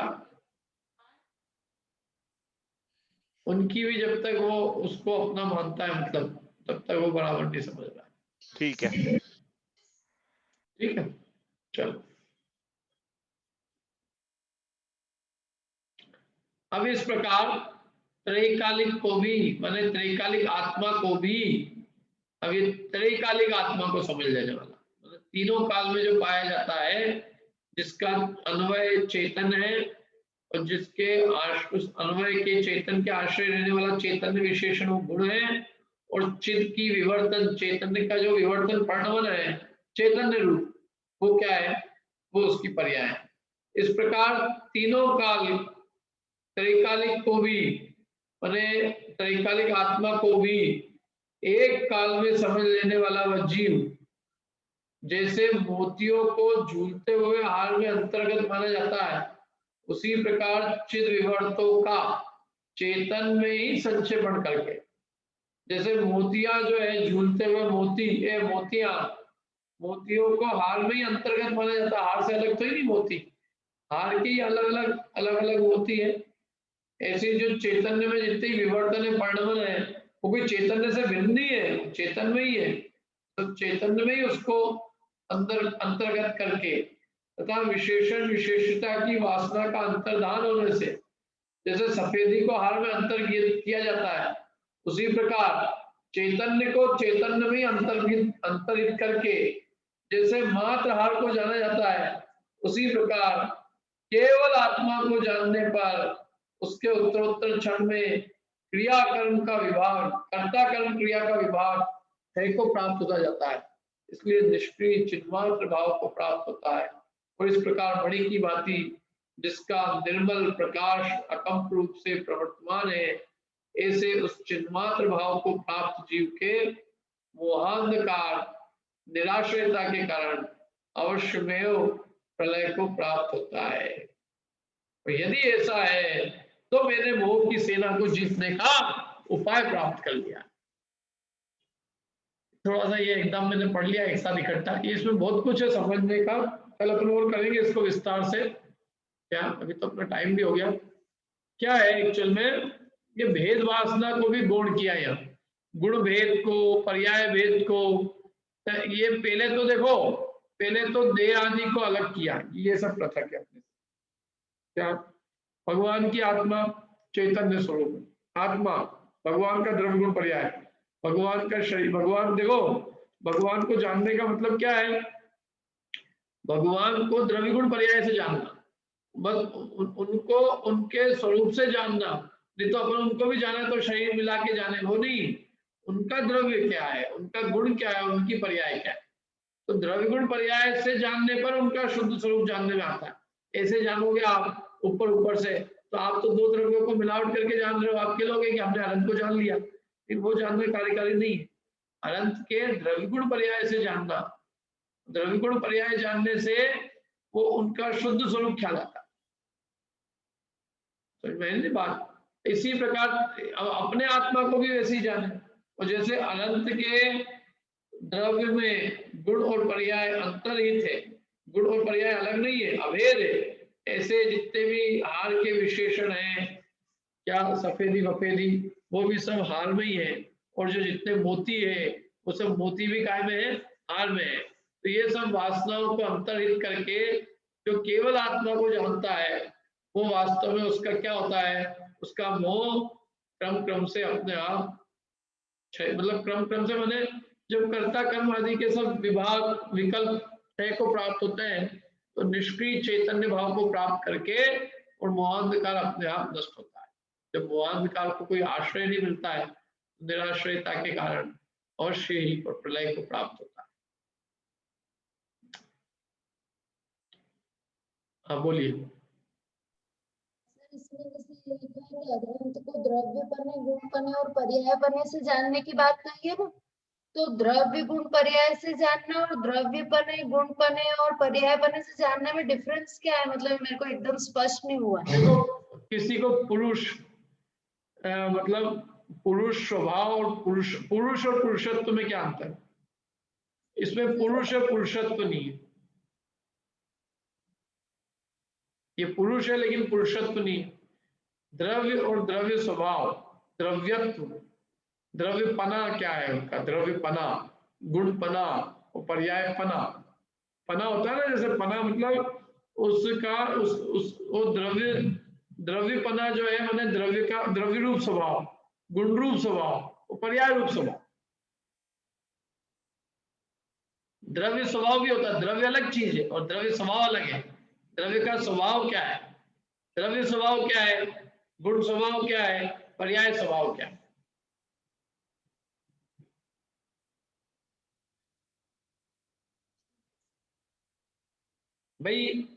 उनकी भी जब तक वो उसको अपना मानता है मतलब तब तक वो बराबर नहीं समझ रहा है। ठीक है। ठीक है, चलो अब इस प्रकार त्रैकालिक को भी माने त्रैकालिक आत्मा को भी, अब ये त्रैकालिक आत्मा को समझ लेने वाला मतलब तीनों काल में जो पाया जाता है, जिसका अन्वय चेतन है और जिसके उस अन्वय के चेतन के आश्रय रहने वाला चैतन्य विशेषण वो गुण है, और चित्त की विवर्तन चैतन्य का जो विवर्तन परिणमन है चैतन्य रूप वो क्या है, वो उसकी पर्याय है। इस प्रकार तीनों काल त्रैकालिक को भी माने त्रैकालिक आत्मा को भी एक काल में समझ लेने वाला वह जीव, जैसे मोतियों को झूलते हुए हार में अंतर्गत माना जाता है, उसी प्रकार चिद विवर्तों का चेतन में ही संक्षेपण करके, जैसे मोतियां जो है झूलते हुए मोती मोतियां मोतियों को हार में ही अंतर्गत माना जाता है, हार से अलग तो ही नहीं मोती, हार की अलग अलग मोती है। ऐसे जो चैतन्य में जितनी विवर्तन है परिणमन है वो कोई चैतन्य से भिन्न नहीं है, चेतन में ही है, तो चैतन्य में ही उसको अंदर अंतर्गत करके तथा विशेषण विशेषता की वासना का अंतर्धान होने से, जैसे सफेदी को हार में अंतर्गत किया जाता है, उसी प्रकार चैतन्य को चैतन्य में अंतर्हित करके जैसे मात्र हार को जाना जाता है, उसी प्रकार केवल आत्मा को जानने पर उसके उत्तरोत्तर क्षण में क्रिया कर्म का विभाग, कर्ता कर्म क्रिया का विभाग है को प्राप्त होता जाता है, इसलिए निष्क्रिय चिन्मात्र भाव को प्राप्त होता है। और इस प्रकार मणि की भांति जिसका निर्मल प्रकाश अकंप रूप से प्रवर्तमान है, ऐसे उस चिन्मात्र भाव को प्राप्त जीव के मोहांधकार निराश्रयता के कारण अवश्यमेव प्रलय को प्राप्त होता है। और यदि ऐसा है तो मैंने मोह की सेना को जीतने का उपाय प्राप्त कर लिया। थोड़ा सा ये एकदम मैंने पढ़ लिया एक साथ इकट्ठा, इसमें बहुत कुछ है समझने का, कल अपन और करेंगे इसको विस्तार से। क्या अभी तो अपना टाइम भी हो गया। क्या है एक्चुअल में, ये भेद वासना को भी गौण किया यहाँ, गुण भेद को, पर्याय भेद को, ये पहले तो देखो, पहले तो देह आदि को अलग किया, ये सब पृथक है अपने। क्या भगवान की आत्मा चैतन्य स्वरूप, आत्मा भगवान का द्रव्य गुण पर्याय, भगवान का शरीर, भगवान देखो भगवान को जानने का मतलब क्या है, भगवान को द्रव्य गुण पर्याय से जानना, बस उनको उनके स्वरूप से जानना, नहीं तो अपन उनको भी जाना तो शरीर मिला के जाने, वो नहीं, उनका द्रव्य क्या है, उनका गुण क्या है, उनकी पर्याय क्या है। तो द्रव्य गुण पर्याय से जानने पर उनका शुद्ध स्वरूप जानने में आता है। ऐसे जानोगे आप ऊपर ऊपर से तो आप तो दो द्रव्यों को मिलावट करके जान रहे हो, आप कहोगे कि हमने अनंत को जान लिया, फिर वो जानने कार्यकारी नहीं है। अनंत के द्रव्य गुण पर्याय से जानना, द्रव्य गुण पर्याय जानने से वो उनका शुद्ध स्वरूप ख्याल आता है। समझ में बात। इसी प्रकार अपने आत्मा को भी वैसे ही जाने, और जैसे अनंत के द्रव्य में गुण और पर्याय अंतरहित है, गुण और पर्याय अलग नहीं है, अभेद है, ऐसे जितने भी हार के विशेषण हैं, क्या सफेदी वफेदी, वो भी सब हार में ही है, और जो जितने मोती है वो सब मोती भी काय में है, हार में है। तो ये सब वासनाओं को अंतरहित करके जो केवल आत्मा को जानता है, वो वास्तव में उसका क्या होता है, उसका मोह क्रम क्रम से अपने आप, मतलब क्रम क्रम से माने जब कर्ता कर्म आदि के सब विभाग विकल्प क्षय को प्राप्त होते हैं, तो निष्क्रिय चैतन्य भाव को प्राप्त करके और मोहांधकार अपने आप नष्ट होता है। जब मोहांधकार को कोई आश्रय नहीं मिलता है, निराश्रयता के कारण अवश्य ही प्रलय को प्राप्त होता है। हाँ बोलिए। इसमें जैसे ये लिखा है कि अधरंत को द्रव्य पने, गुण पने और पर्याय पने से जानने की बात कही है ना, तो द्रव्य गुण पर्याय से जानना और द्रव्य पने, गुण पने और पर्याय पने से जानने में डिफरेंस क्या है, मतलब मेरे को एकदम स्पष्ट नहीं हुआ। देखो किसी को पुरुष मतलब पुरुष स्वभाव और पुरुष और पुरुषत्व में क्या अंतर है, इसमें पुरुष और पुरुषत्व नहीं है, ये पुरुष है लेकिन पुरुषत्व नहीं है। द्रव्य और द्रव्य स्वभाव द्रव्यत्व, द्रव्यपना क्या है उनका, द्रव्यपना, गुणपना और पर्यायपना। पना होता है ना, जैसे पना मतलब उसका वो द्रव्यपना जो है मैंने द्रव्य का द्रव्य रूप स्वभाव, गुण रूप स्वभाव और पर्याय रूप स्वभाव। द्रव्य स्वभाव भी होता है, द्रव्य अलग चीज है और द्रव्य स्वभाव अलग है। द्रव्य का स्वभाव क्या है, द्रव्य स्वभाव क्या है, गुण स्वभाव क्या है, पर्याय स्वभाव क्या है। भाई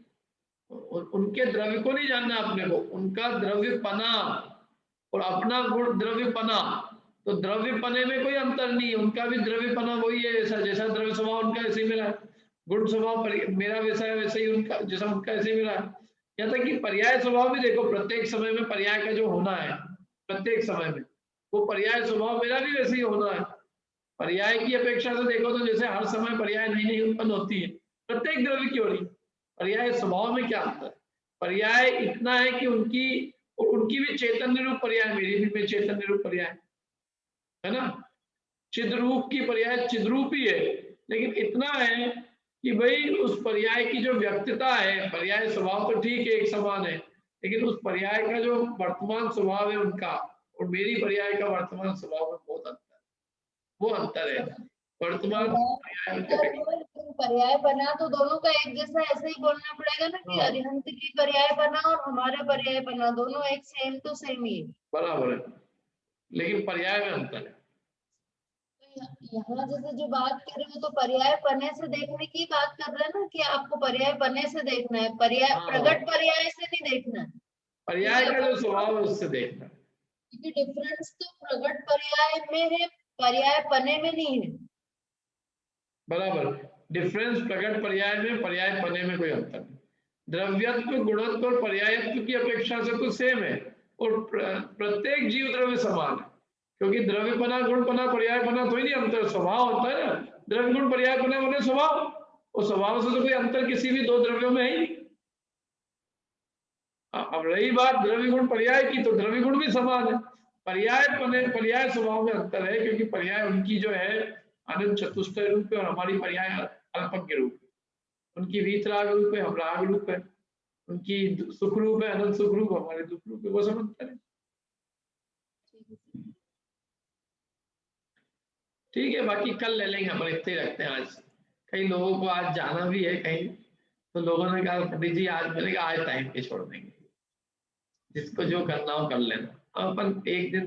उनके द्रव्य को नहीं जानना अपने को, उनका द्रव्यपना और अपना गुण द्रव्यपना। तो द्रव्यपने में कोई अंतर नहीं है, उनका भी द्रव्यपना वही है, जैसा जैसा द्रव्य स्वभाव उनका ऐसे ही मिला है, गुण स्वभाव मेरा वैसा है, वैसे ही उनका जैसा उनका ऐसे ही मिला है। यहाँ तक कि पर्याय स्वभाव भी देखो, प्रत्येक समय में पर्याय का जो होना है, प्रत्येक समय में वो पर्याय स्वभाव मेरा भी वैसे ही होना है। पर्याय की अपेक्षा से देखो तो जैसे हर समय पर्याय नई नई उत्पन्न होती है, प्रत्येक द्रव्य की हो रही, पर्याय स्वभाव में क्या अंतर है। पर्याय इतना है कि उनकी भी चैतन्य रूप पर्याय, मेरी भी चैतन्य रूप पर्याय है ना। चिद्रूप की पर्याय चिद्रूप ही है, लेकिन इतना है कि भाई उस पर्याय की जो व्यक्तता है, पर्याय स्वभाव तो ठीक है एक समान है, लेकिन उस पर्याय का जो वर्तमान स्वभाव है उनका और मेरी पर्याय का वर्तमान स्वभाव में बहुत अंतर है। वो अंतर है वर्तमान पर्याय बना तो दोनों का एक जैसा ऐसे ही बोलना पड़ेगा ना कि हाँ। अरिहंत की पर्याय बना और हमारे पर्याय बना, दोनों एक सेम तो सेम ही है, बराबर है, लेकिन पर्याय में अंतर है। यहाँ जैसे जो बात कर रहे हो तो पर्याय पने से देखने की बात कर रहे हैं ना, कि आपको पर्याय पने से देखना है, पर्याय हाँ। प्रगट पर्याय से नहीं देखना है। पर्याय का जो स्वभाव है उससे देखना, क्योंकि डिफरेंस तो प्रगट पर्याय में है, पर्याय पने में नहीं है। बराबर, डिफरेंस प्रगट पर्याय में, पर्याय पने में कोई अंतर नहीं। द्रव्यत्व, गुणत्व और पर्यायत्व की अपेक्षा से तो सेम है और प्रत्येक जीव द्रव्य समान है, क्योंकि द्रव्यपना, गुणपना, पर्यायपना तो ही नहीं, अंतर स्वभाव होता है ना। द्रव्य गुण पर्यायपना होने स्वभाव, और स्वभाव से तो कोई अंतर किसी भी दो द्रव्यों में है ही। अब रही बात द्रव्य गुण पर्याय की, तो द्रव्य गुण भी समान है। पर्याय स्वभाव में अंतर है, क्योंकि पर्याय उनकी जो है अनंत चतुष्टय रूप है और हमारी पर्याय अल्पज्ञ रूप है। उनकी वीतराग रूप है, हम राग रूप है। उनकी सुख रूप है, अनंत सुख रूप, हमारे दुख रूप है। वो सब अंतर है। ठीक है, बाकी कल ले लेंगे, अपन इतने ही रखते हैं आज। कई लोगों को आज जाना भी है कहीं, तो लोगों ने कहा पंडित जी आज, मैंने कहा आज टाइम पे छोड़ देंगे, जिसको जो करना हो कर लेना। अब अपन एक दिन